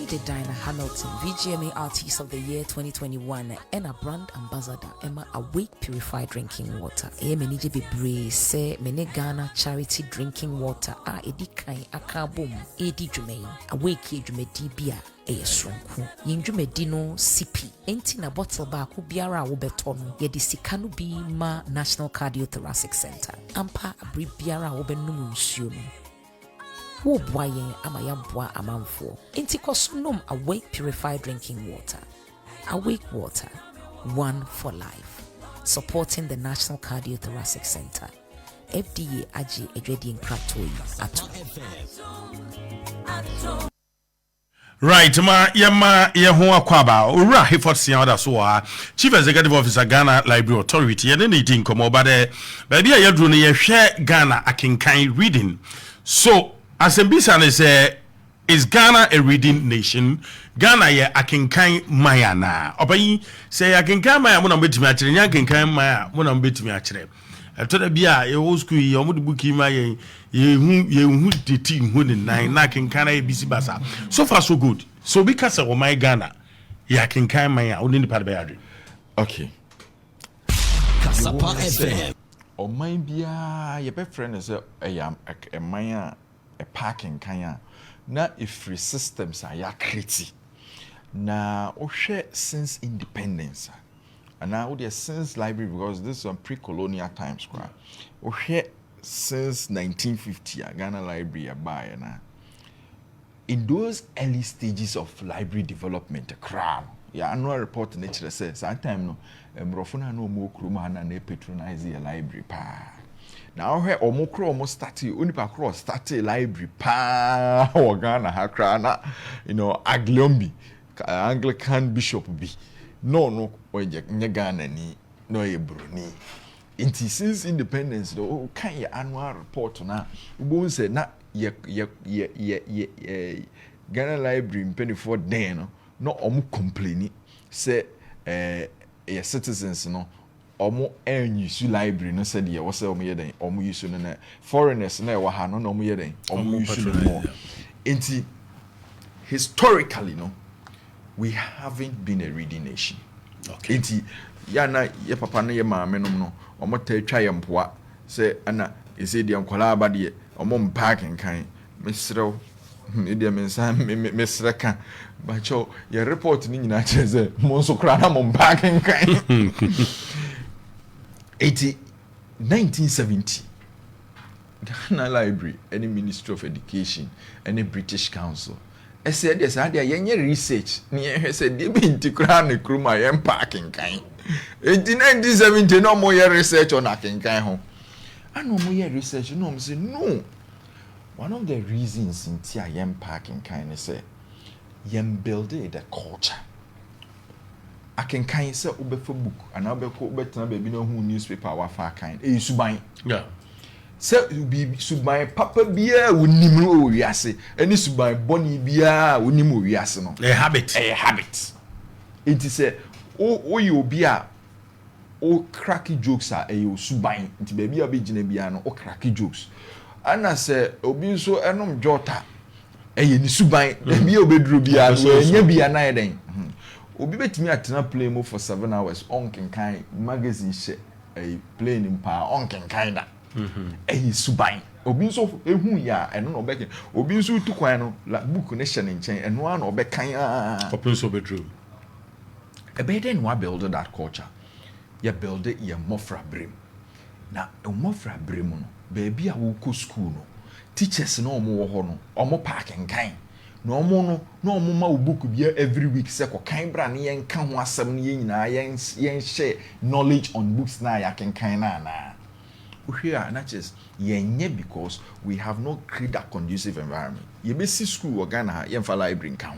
The Dinah Hamilton, VGMA Artist of the Year 2021, and a brand ambassador, Emma Awake Purified Drinking Water. Menije Bebre say Mene Ghana Charity Drinking Water. Edi Kai Akabum, Edi Jume, Awake Jumedi Bia, Esronku. Yinjumedi no CP. Enti na bottle ba kubiara wobeton. Yedi Sikanu Bi Ma National Cardiothoracic Center. Ampa Abri Biara wobenum nsuomu. Wo boye amayabwa amanfo inti kosunum Awake Purified Drinking Water. Awake Water, one for life, supporting the National Cardiothoracic Center. FDA aji ejwedi nkratoyi ato. Right, ye ho akwaba owura Hayford Sian da so Chief Executive Officer Ghana Library Authority ye ne din komo ba de ba bia ye duro ne ye hwe Ghana akinkan reading. So Asembisa say, is Ghana a reading nation? Ghana ye akinkan mayana. Obayi say akinkan maya muna mbetimi akire nya akinkan maya muna mbetimi akire. Etoda bia e old school ye omudu buki ma ye hu teti hu ne nan na akinkan na bisi basa. So far so good. So because of my Ghana ye akinkan maya oni ni pade bayadre. Okay. Kasapa FM. O my bia ye be friend say e maya a parking kanya na free systems are ya create na ohwe since independence and now there since library because this is on pre-colonial times ohwe since 1950 Ghana Library buy na in those early stages of library development ya annual report nature says that time no mrofuna no mo kruma na patronize the library pa. Now here omokro almost started unipa cross started library pa Ghana hakra na Aglombi Anglican bishop bi no oje Ghana ni no ebroni inti since independence do kan ya annual report na ubo say na ye Ghana Library mpanyfo den no omo complain say ye citizens no omo use library no said ye was omo yeden omo use no na foreigners na wa ha no omo yeden omo use no more enti historically we haven't been a reading nation. Okay enti ya na ye papa na ye maame no omo ta twa ye mpoa se ana ese dia nkola abade omo mpaking kan mesrew idia mensa mesreka bacho ye report ni nyina cheze mo so kra na mo mpaking kan 1970 Ghana Library any Ministry of Education any British Council I said yes I dey research ni said dey be intikra na kruma yem parking kan 1970 no more research on akinkan ho and no more research no me say no one of the reasons in tia yem parking kan is say yem build the culture I can kind say ube for book and I'll be betting baby no who newspaper wa far kind. Suban. Yeah. sɛ bi suban papa biara wonim no wiase ɛne suban bɔne biara wonim wiase no a habit enti sɛ o yɛ obi a o crack jokes a ɛyɛ suban nti baabi a bɛgyina biara no o crack jokes ana sɛ obi nso ɛnom jota ɛyɛ ni suban baabi a obɛduro biara no ɛnyɛ biara na yɛ den obi betimi atena plane mo for 7 hours on kenkan magazine hyɛ a plane mpa on kenkan da ɛyɛ suban obi nso ehu ya ɛno na ɔbɛka obi nso tu kwan no la book ne hyɛ ne nkyɛn ɛno a na ɔbɛkan open so bedroom ɛbɛyɛ den wa build that culture ya build ya mofra brem na mofra brem no baabi a wo kɔ school no teachers na ɔmo wɔ hɔ no ɔmo park nkan na ɔmo ma wo book bia every week sɛ kɔ kan bra ne yɛn ka ho asɛm ne yɛn nyinaa yɛn share knowledge on books na ya kenkan na na uhwe a not just yenye because we have not created a conducive environment yebesi school wɔ Ghana ha yɛmfa library nka ho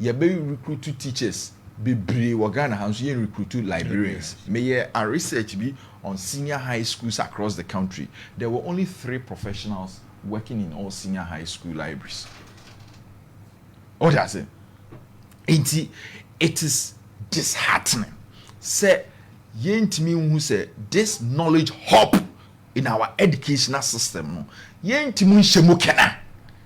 yɛbɛ recruit teachers bebree wɔ Ghana ha nso yɛn recruit librarians meyɛ a research bi on senior high schools across the country. There were only 3 professionals working in all senior high school libraries. What I say? It is disheartening. Say, yentimi who say this knowledge hop in our educational system. No, yentimi shemukena.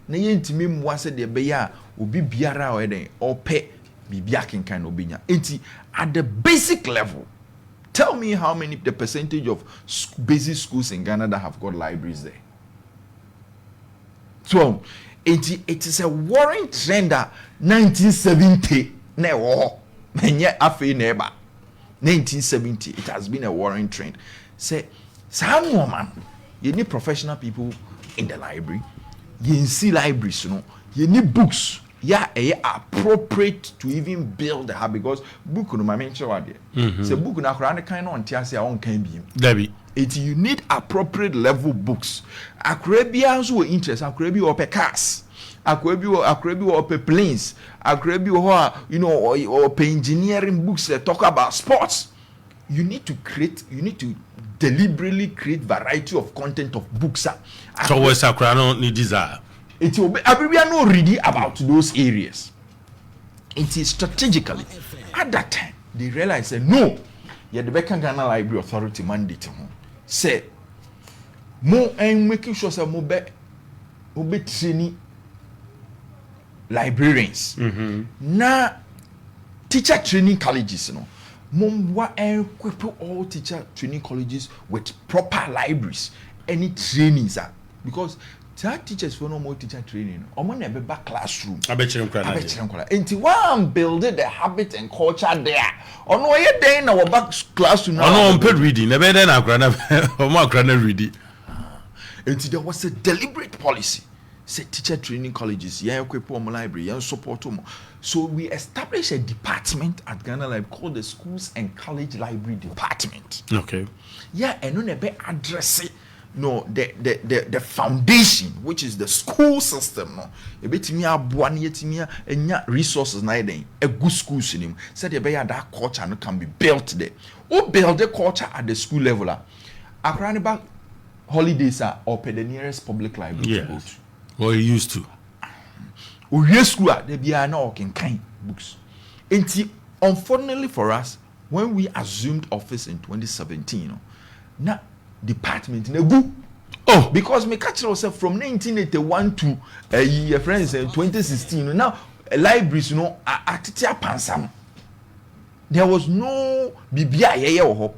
Na yentimi mwa se de beya obi biara eden ope bibia kenkan obinya. Enti at the basic level. Tell me how many the percentage of basic schools in Ghana that have got libraries there. So it is a worrying trend that 1970 1970 it has been a worrying trend. Say some woman you need professional people in the library. You see libraries, you know, you need books. Yeah, appropriate to even build the habit because book no mention what there. So book na kura ne kind on tiase a on kan bi. Debbie. It you need appropriate level books. Akura bi anso interest, akura bi ope cars. Akura bi ope planes. Akura bi ho you know or engineering books that talk about sports. You need to deliberately create variety of content of books. So what's akura no need desire. It will be everyone know ready about those areas. It is strategically at that time they realized that no, yeah, the Bekan Ghana Library Authority mandate say more and making sure some more be training librarians. Now teacher training colleges, you know, more and equip all teacher training colleges with proper libraries, any trainings because teachers for no more teacher training. Omo na be back classroom. Abechirem kwala. Enti one build the habit and culture there. Ono ye den na back classroom. Ono on paid reading. Na be den akra na omo akra na reading. Enti there was a deliberate policy. Say teacher training colleges, yeah, equip omo library, yeah, support omo. So we established a department at Ghana Library called the Schools and College Library Department. Okay. Yeah, and no be address no the foundation which is the school system no ebetimi aboa na yetimi enya resources na eden a good schools in him said that culture no can be built there who build the culture at the school level akra ne ba holidays or the nearest public library to go to or you used to we school there be na okenkan books unfortunately for us when we assumed office in 2017 na department na gu because me catch yourself from 1981 to your friends in 2016 now libraries you know atitia pansam there was no bibia ye wo ho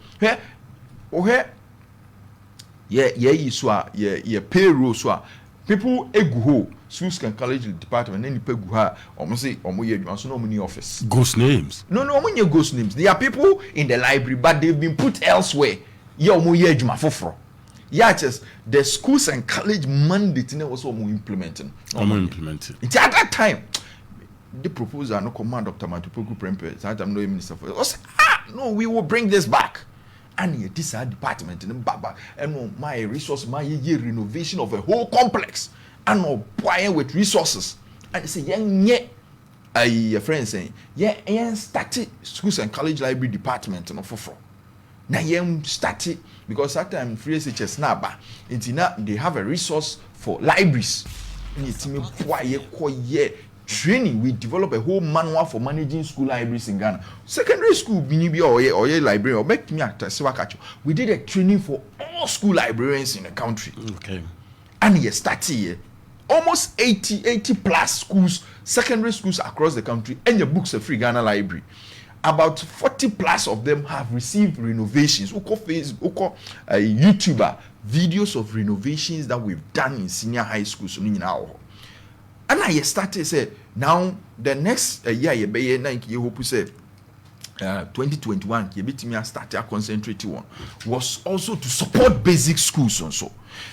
ye so ye payroll so people egu ho schools and college department then people gu ha omo say omo ye adwuma so no money office ghost names no omo nye ghost names there are people in the library but they've been put elsewhere. Yeah, just the schools and college mandate was also implementing. It's at that time the proposal no command Dr. Matupoku Prempe, that I'm no minister for no, we will bring this back. And this our department in Baba and my resource, my year renovation of a whole complex and no with resources. And say young a friend saying, yeah, and started schools and college library department and for. na yem start it because that time free SHS na ba nti na they have a resource for libraries ni timi boy ye training. We develop a whole manual for managing school libraries in Ghana. Secondary school bini bi or ye library or make me at we did a training for all school librarians in the country. Okay. And ye start here almost 80 plus schools, secondary schools across the country, and your books are free Ghana library. About 40 plus of them have received renovations. Uko Facebook, YouTuber videos of renovations that we've done in senior high school. So now, and I started say now the next year you be na you hope say 2021 you bit me start concentrate on was also to support basic schools also.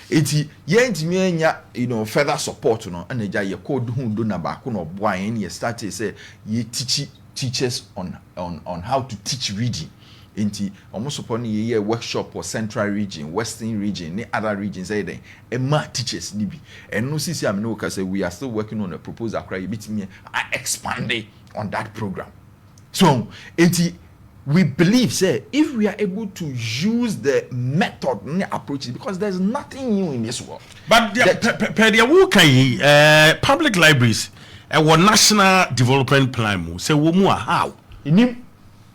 Eti ye ntimi anya further support no and eja ye code do na ba ko no boy and ye started say ye teachers on how to teach reading. Enti almost upon a workshop for central region, western region, ni other regions say teachers ni bi. And no see am no say we are still working on a proposal cry bit me expanding on that program. So enti we believe say if we are able to use the method and approaches, because there's nothing new in this world. But public libraries one national development plan say wo mu how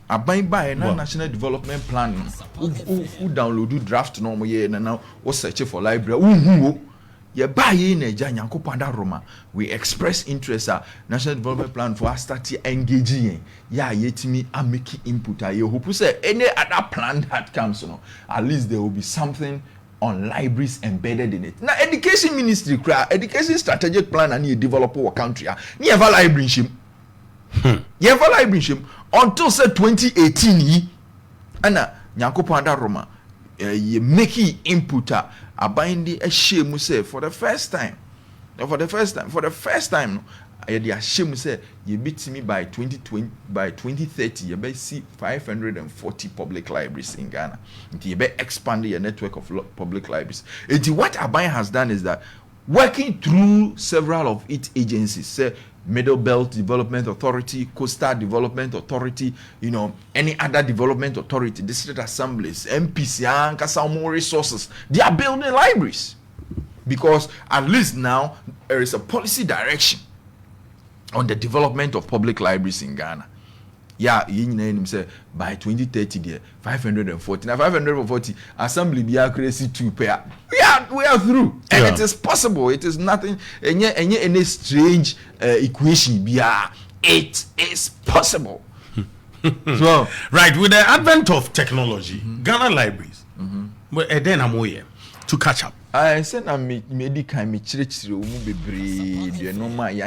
aban by na national development plan who download draft no mo ye na now wo search for library wo ye buy in eja nyankopon da Roma. We express interest national development plan for us start engaging ya yetimi ameki input ye hope say any other plan that comes at least there will be something on libraries embedded in it. Now education ministry education strategic plan and you develop our country ni ever library shim you ever library shim until say 2018 yi ana nyankopon da Roma ye make input abindi a shame say for the first time the shame say you beat me by 2030 you be see 540 public libraries in Ghana. You be expand your network of public libraries. What Abai has done is that working through several of its agencies, say Middle Belt Development Authority, Coastal Development Authority, any other development authority, district assemblies, MPC, and some more resources, they are building libraries. Because at least now there is a policy direction on the development of public libraries in Ghana. Yeah, you say by 2030 there 540. Now 540 assembly be accuracy 2 pair. We are through, and it is possible. It is nothing. Any strange equation. It is possible. So right with the advent of technology, Ghana libraries, then I'm here to catch up. I said I'm medical me church bebre the normal ya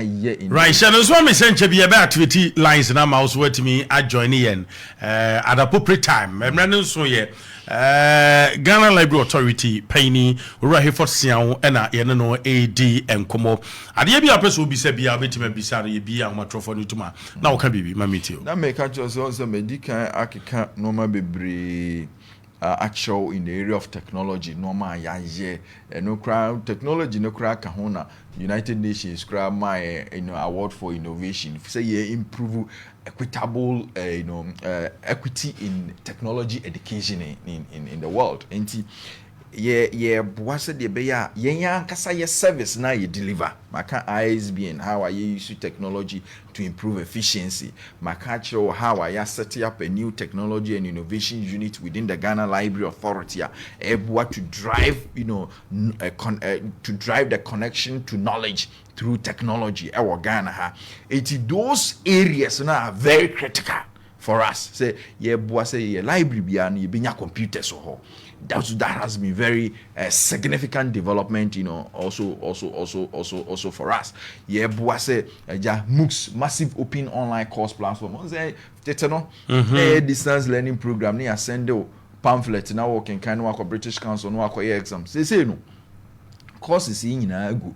right so so me send be activity lines na mouse wait me adjoin yen at appropriate time me so ye Ghana Library Authority paini ora Hayford Sian na ye no AD enkomo ade bia person obi se bia betima bisa ye bia amatrofo no tuma na wo ka bibi ma meeting na me catch us also medical akeka normal bebre actual in the area of technology normal no crowd technology no crowd kahona United Nations crowd my award for innovation say you improve equitable equity in technology education in the world and boase de be ya kasa ye service na ye deliver maka ISBN how are you use technology to improve efficiency maka show how are you set up a new technology and innovation unit within the Ghana Library Authority to drive to drive the connection to knowledge through technology our Ghana those areas now are very critical for us say boase ye library bia no ye benya computers so that has been very significant development, also for us. Yeah, boase MOOCs, massive open online course platform. Say, distance learning program. They send the pamphlet now. Working kind of British Council no exams. Say no courses in go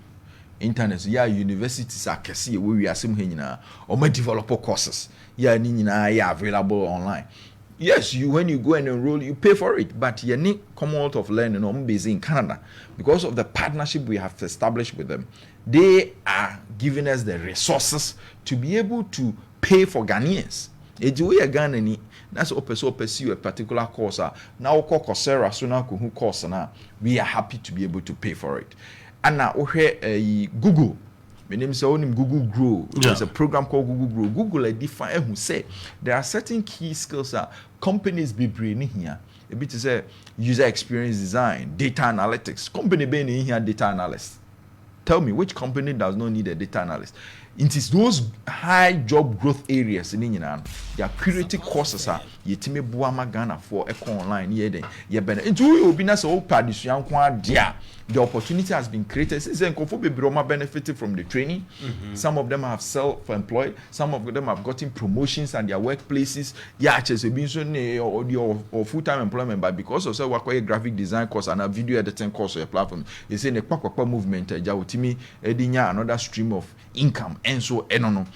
internet. So yeah, universities are kesi we are sim here or may develop courses. Yeah, available online. Yes, when you go and enroll, you pay for it. But you need Commonwealth of Learning based in Canada because of the partnership we have established with them. They are giving us the resources to be able to pay for Ghanaians Eji we Ghana ni that's so pursue a particular course. Now call Coursera so now who course na we are happy to be able to pay for it. And now we Google. My name is Google Grow. There's a program called Google Grow. Google define who say there are certain key skills that companies be bringing here. A bit to say user experience design, data analytics. Company being in here data analyst. Tell me which company does not need a data analyst? It is those high job growth areas in India. There are creative courses yetime buama Ghana for eco online ye bene. Into obi na so padisuan kwa dia. The opportunity has been created. Since Nkofo Bebroma benefited from the training. Some of them have self-employed. Some of them have gotten promotions at their workplaces. Yeah, or full-time employment, but because of a graphic design course and a video editing course or a platform, you say the Kwakwa movement, another stream of income, and so on.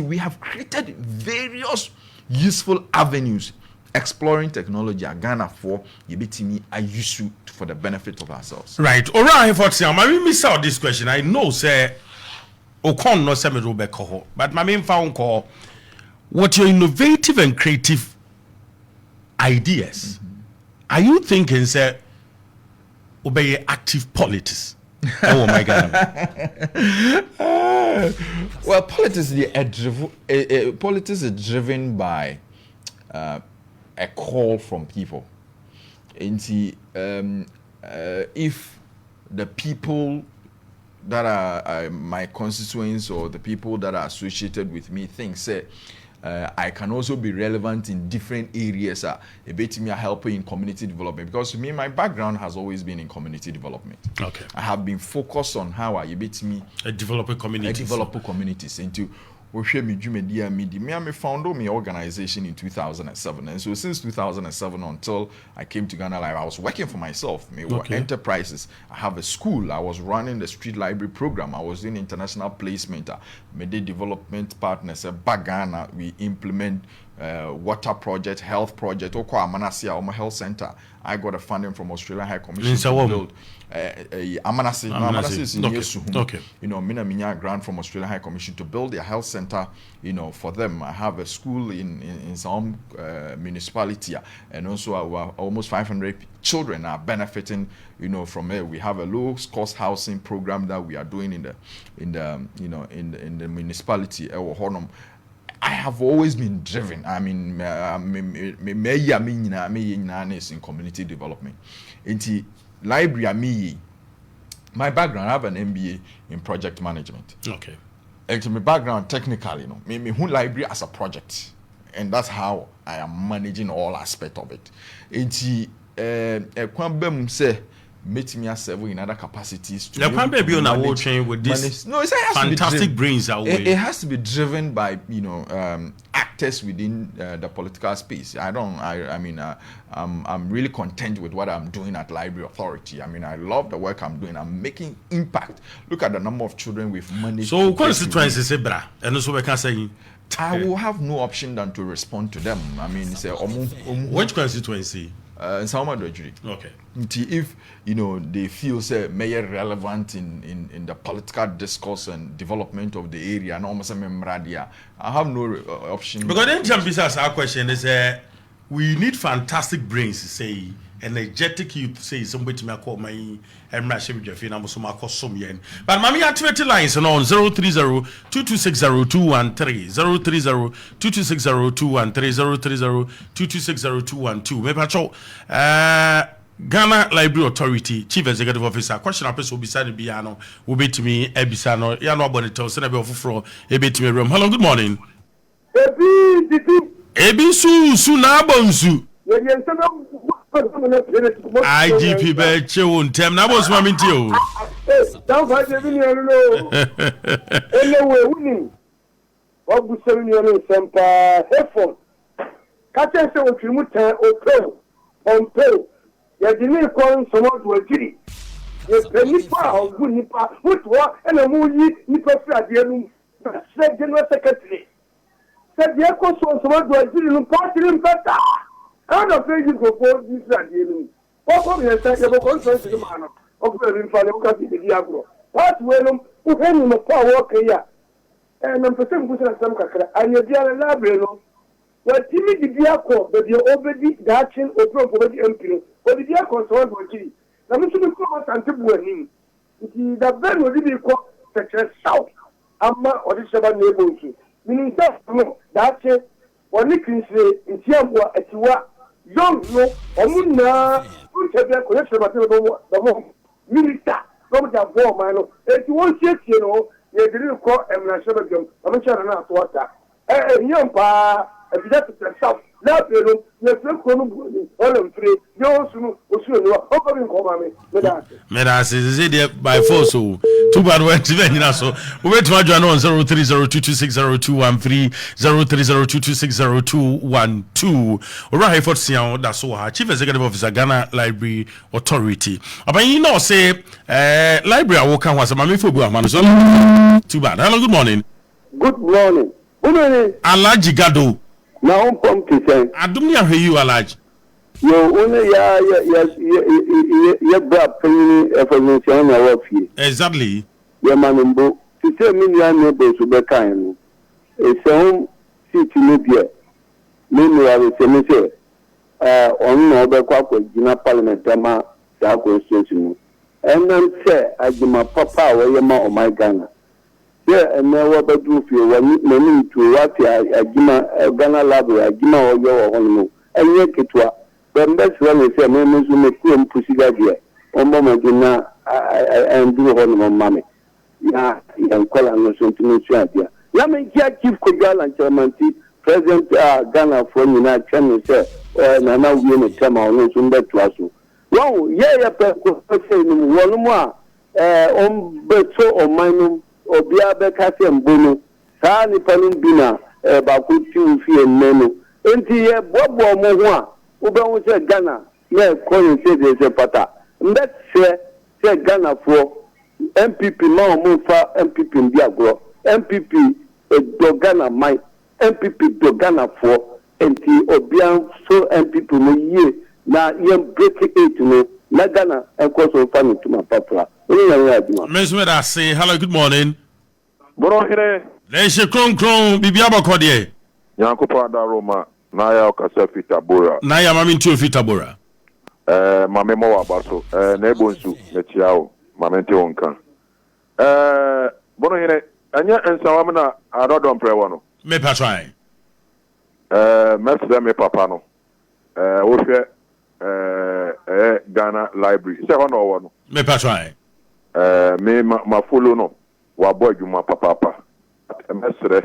We have created various useful avenues exploring technology at Ghana for Yebitimi I used to for the benefit of ourselves. Right. All right, I miss out this question. I know, say, Okon no se me robe koho, but my main phone call. What your innovative and creative ideas are you thinking, say, obey active politics? Oh my God. Well, politics is driven by a call from people. And if the people that are my constituents or the people that are associated with me think, say, I can also be relevant in different areas. A bit me helping in community development, because to me, my background has always been in community development. Okay. I have been focused on how I develop communities into me founded my organization in 2007, and so since 2007 until I came to Ghana Live, I was working for myself. Enterprises. I have a school. I was running the street library program. I was doing international placement. Made development partners. Back Ghana, we implement water project, health project. Amanasia, health center. I got a funding from Australian High Commission to build Amanasi is in Yesu. Okay. You know, Mina grant from Australian High Commission to build their health center, you know, for them. I have a school in some municipality, and also our almost 500 children are benefiting, you know, from it. We have a low cost housing program that we are doing in the municipality. I have always been driven. I mean, in community development. In library, my background, I have an MBA in project management. Okay. Actually, my background technically, you know, me who library as a project, and that's how I am managing all aspects of it. Say, meet me as several in other capacities. The plan baby on our train with this fantastic brains away. It has to be driven by, you know, actors within the political space. I'm really content with what I'm doing at Library Authority. I mean, I love the work I'm doing. I'm making impact. Look at the number of children we've managed. So constituency say bra, and also we can say I will have no option than to respond to them. I mean, say which constituency? Okay. If you know they feel say may relevant in the political discourse and development of the area, and almost I have no option. Because then Jambisa, our question is we need fantastic brains, say energetic youth, say somebody to me call my Emrashim Jeffy, I'm also my custom yen. But Mammy activity lines on 030-2260-213, 030-2260-213, 030-2260-212. Maybe Ghana Library Authority Chief Executive Officer. Question up will be beside the piano. Will be to me, Ebisano, Yano Bonito, Senator for a bit to me room. Hello, good morning. Ebisu Sunabonsu. IGP Beche won't tell me. I was swimming to you. Don't fight the million. Anyway, winning. What would 7 years and headphone? Catch us with remote or on pay. You didn't call someone to a giddy. You pay Nipa or good Nipa, put what and a movie Nipa Fradian, said General Secretary. Said the echo so someone to a giddy and party in better. Kind of thing you propose this Fradian. What from your second conference to the man of the Infallible Diablo. What will who hang in the power walk here? And I'm for some good and some cracker, and you're the library. What Timmy the Biaco, but the obedi Dachin or Probody Empire, or the Biaco so for G. Now, Mr. Nicholas and Tibuanin. It is the very what you call such as South. Amma or the Shaban neighborhood. Meaning that, no, that's it. When you can say in Tiamwa, at Tiwa, young, no, Omuna, who have their collection of the home. Minister, from the war, man. If you want to, you know, you didn't call him and I said, I'm sure enough water. Young pa, if you have to yourself, now you know, you're so cool, all them three, you also, opening comment, Medas is it by force, so too bad when to so wait to join on 0302260213 0302260212 right for Sian that's so her chief executive officer Ghana Library Authority. But you know say library I walk on was my for man so too bad. Hello, good morning. Good morning. Good morning. Alaji Gado. Now I'm pumping. Adumia hear you Alaji. Yo, only ya bra penny information na wafi. Exactly. Ya manumbo. To say me ya neighbors will be kind. It's home city media. Meanwhile, we say, on no be kwa Gina Parliament ama sa constitution. And then say, Ajima Papa we ma o my Ghana. Yeah, and now what do you when many to what Ajima Ghana Library Ajima o yo honmo. And yet kitwa. But that's when we say, "Members who make them pussy idea." On moment, and do honmo mammy. Yeah, and call on us to make sure idea. Yaman Chief Kogal and Chairman President Ghana for United Channel say, "Now we in a time on us to us." Wow, yeah, one more. Beto or Minum or Biabe Cassie and Bono, Sani Panin Bina, Bakuti and Menu. And here, Bob Moa, Uba say Ghana, yeah, calling say there's a pata. Let's say Ghana for MPP, now Mufa, MPP in Diagro, MPP, Dogana, my MPP Dogana for, and Obian, so MPP no year, now yam break it, no, Ghana, and cause of family to my papa. Miss Meda say, hello, good morning. Bro, here. Let's Kron, Bibiaba Codie. Yankopa da Roma, Naya Kasapa Tabora. Naya Mamin to Fitabora. Mamemo Abaso, Nebonsu, Metiao, Mamente Onka. Bro, here, and yet, and Samana, I don't pray one. Me patry. Mestre me papano. Ofe, Ghana Library. Say one. Me patry. Me ma follow no. Wa boy juma papa. Mestre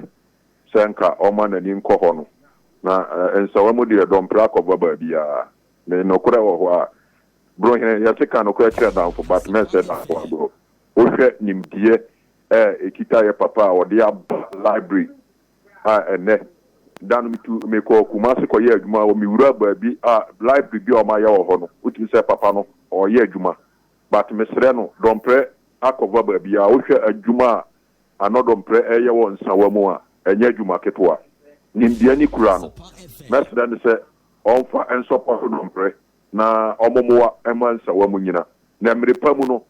senka oman ani nkɔ no na ensawa mu de dom pra kɔ baba bia me no kora wo ho a bro hene ya seka no kora kira dan fo but mestre dan fo bro o hwɛ nimdie ekita ye papa o de library ene dan mi tu me kɔ kuma se kɔ ye adwuma o mi wura ba bi library bi o ma ye wo ho no o ti se papa no o ye adwuma but mestre no dom pra akɔ baba bia o hwɛ adwuma anodom pre eye won sawa mu a enye adwuma ketwa nimbia ni kura no mesda ne se onfa ensopo dom pre na omomoa ema sawa mu nyina na mrepa mu no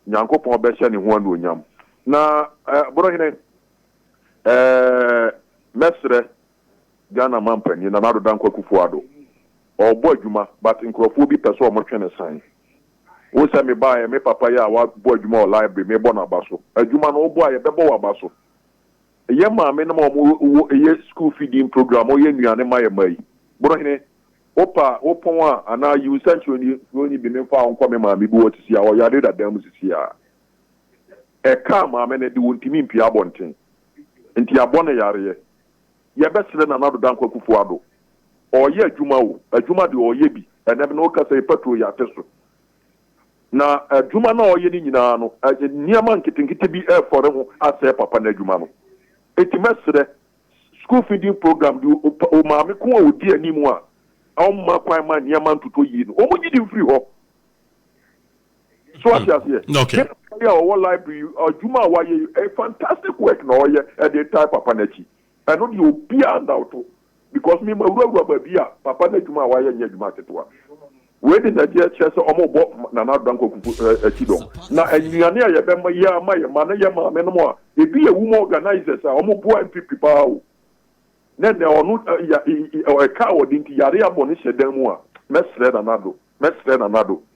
nyankopon be hye ne ho anu onyam na bro hene mesre Ghana mampani na nado dan kwakufu ado obo adwuma but nkrofo bi pese o mo twene san wo se me ba me papa ya wa bo adwuma o library me bo na baso adwuma no bo aye bebo wa baso ye ma me na mo ye school feeding program o ye nuane ma ye mai bro hene opa opon a ana you century ni bi me fa onko me ma me bi wo tisi a o ya de da dam tisi a e ka ma me ne de wontimi mpia bonten nti abone yare ye besere na nado dan kwakufu ado o ye adwuma o adwuma de o ye bi enebe no ka say petrol ya teso na adwuma na oye ni nyina no niama nkitinkiti bi fore ho ase papa na adwuma no etimesre school feeding program di o maame ko odi animu a omma kwan ma niama ntuto yi no omo gidi free ho so asiase okay ya o library adwuma wa ye a fantastic work na oye e dey type papa na chi and no di obi and out because me ma wura ba bia papa na adwuma wa ye nya adwuma tetwa we did the dear chess omo na na danko akido na anyuane a ye be ma ye ma ye ma na ye ma me no mo e bi ewu mo organizers a omo bo MPP pa o Then the onu a cow didn't yari abon shedemua. Mesred anado.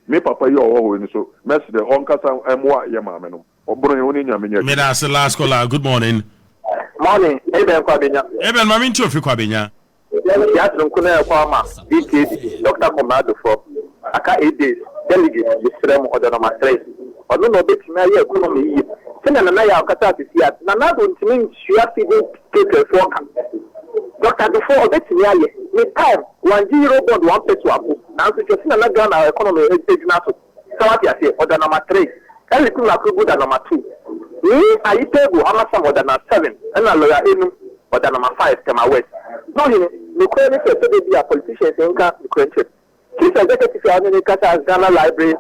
Me papa yo oh so mesred on kasa emwa yamameno. Obron yoni nyamenya. Me that's the last caller. Good morning. Morning, Eben Kwabenya. Eben, mami nti ofi Kwabenya. Yes, Nkuna Kwama, DKD, Dr. Komado for Aka 8 days, delegate, the Srem or the number 3. Or no bit me economy. Send an aya Kata to see at Nanado to mean she has to take a fork. Dr. Before a bit me time 1 bond 1 peso. Now to just another gun our economy is taking out. So what you say, or the number 3. And we could good at number 2. Me, I table how much more than 7, and a lawyer in or than number 5 come away. No, the credit to be a politician in the country. Chief Executive of Ghana Library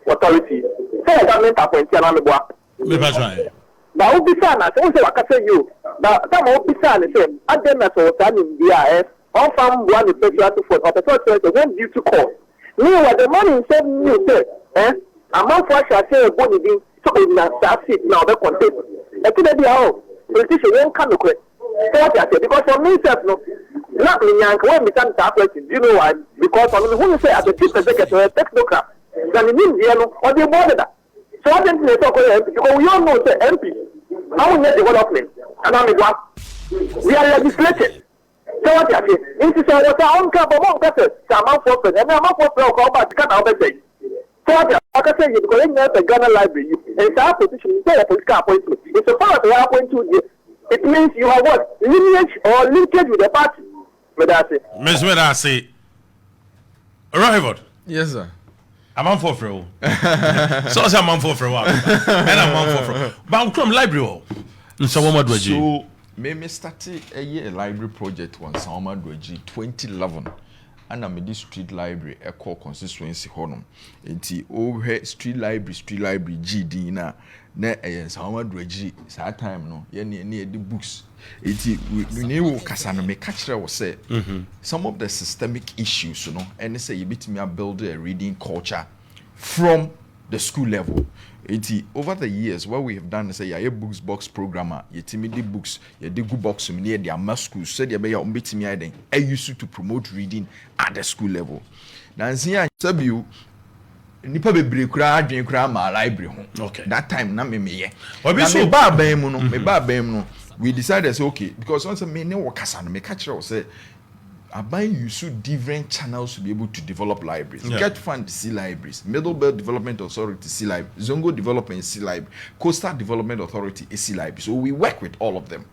Authority. Say government appointee on the block. Me patron. But who be son? I say what I say you. But some who be son say, I dem na so time in the all from one the special to for the first when due to call. Me what the money said you say, among for shall say a body being so na it now the content. I think be how politician won't come to quit. So what I say because for me self no. Not me yank when me stand to do you know why? Because I mean who you say as a chief executive or a technocrat, then in India or the border. So I think they talk because we all know say MP. How we get development and I'm we are legislated. So what I say, into say what I own cap among better, Sama for and I'm for go back to Canada. So what I say you because in the Ghana Library and our position you say a political appointment. It's a part of appoint to it means you have what? Lineage or linkage with the party. Miss Medasi. Arrived. Yes, sir. I'm on for free. So I'm on for free. And I'm on for free. But I'm from library. So me started a year library project once on 2011. And I'm in this street library, a core constituency honum. Enti over street library GD na Sama Dweji, that time no, near the books. We knew Kasana me catch was say some of the systemic issues, you know, and say you beat me up build a reading culture from the school level. Over the years, what we have done is say a books box programmer, you timidity books, you do good box near their schools, said you be your beat me then. I used to promote reading at the school level. Now, see, I tell you. Nipa bebre kura adwen kura ma library ho. Okay. That time na me ye. Obi so ba ban mu no, we decided say okay because once me ne wakasa no me catch you say aban use different channels to be able to develop libraries. Yeah. Get fund see libraries, Middle Belt Development Authority see library, Zongo Development see library, Coastal Development Authority see library. So we work with all of them.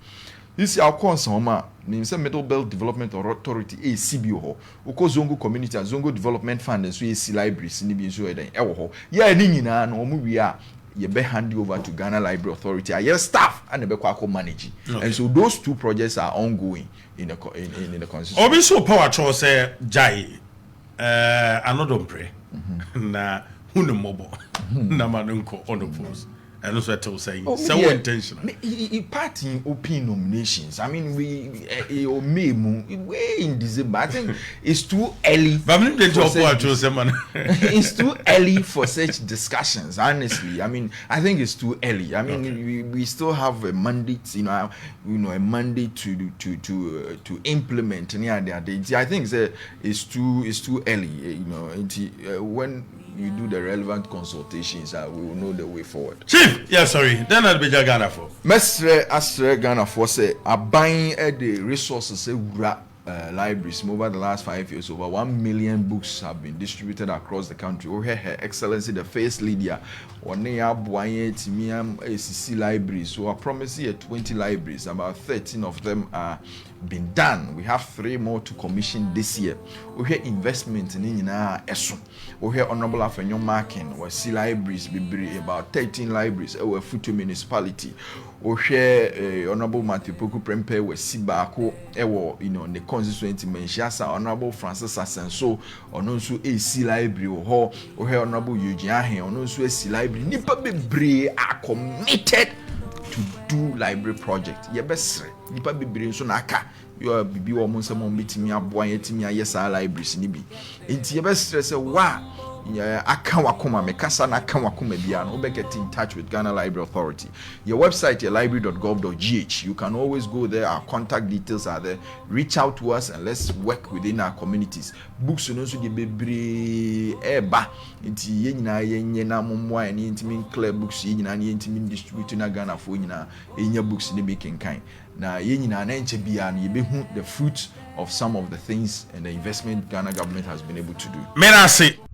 This is our consoma. Means Middle Belt Development Authority a CBO ho. Uko Zongo Community and Zongo Development Fund and so AC libraries ni bi so eden e wo ho. Ya ni nyina na omu wi a ye be hand over to Ghana Library Authority. Your staff and be kwa manage. Okay. And so those two projects are ongoing in the constitution. Obi so power cho say jai anodom pray. Na hunu mobo. Na manunko onopose. And also to say so intentional. Party open nominations. I mean, we way in December. I think it's too early. It's too early for such discussions. Honestly, I mean, I think it's too early. I mean, okay. we still have a mandate. A mandate to implement. I think it's too early. When you do the relevant consultations, we will know the way forward. Chief, yeah, sorry. Then I'll be Ghana for. Mestre Astre Ghana for say a buying the resources libraries over the last 5 years. Over 1 million books have been distributed across the country. Oh, Her Excellency the First Lady, ACC libraries. So I promise you 20 libraries. About 13 of them are been done. We have 3 more to commission this year. We hear investment in ESO. We hear Honorable Afenyo Markin. We see libraries be about 13 libraries. Our Futu municipality. We hear Honorable Matthew Poku Prempe. We see Bako. The constituency Menchiasa. Honorable Francis Asenso. Also AC library. We hear Honorable Eugene Ahe. Also AC library. Nipa bebre are committed to do library project. Yebesre. Nipa bebre so naka. You are bibi wo mo nsem betimi aboa yetimi ayesa libraries ni bi. Enti yebesre se wa aka wakoma mekasa na aka wakoma bia no be get in touch with Ghana Library Authority. Your website library.gov.gh. You can always go there. Our contact details are there. Reach out to us and let's work within our communities. Books no so de bebre eba nti ye nyina ye na momwa ni ntimi clear books ye nyina ni ntimi distribute na Ghana fo nyina enya books ni be kenkan na ye nyina na enche bia no ye behu the fruit of some of the things and the investment Ghana government has been able to do. Menase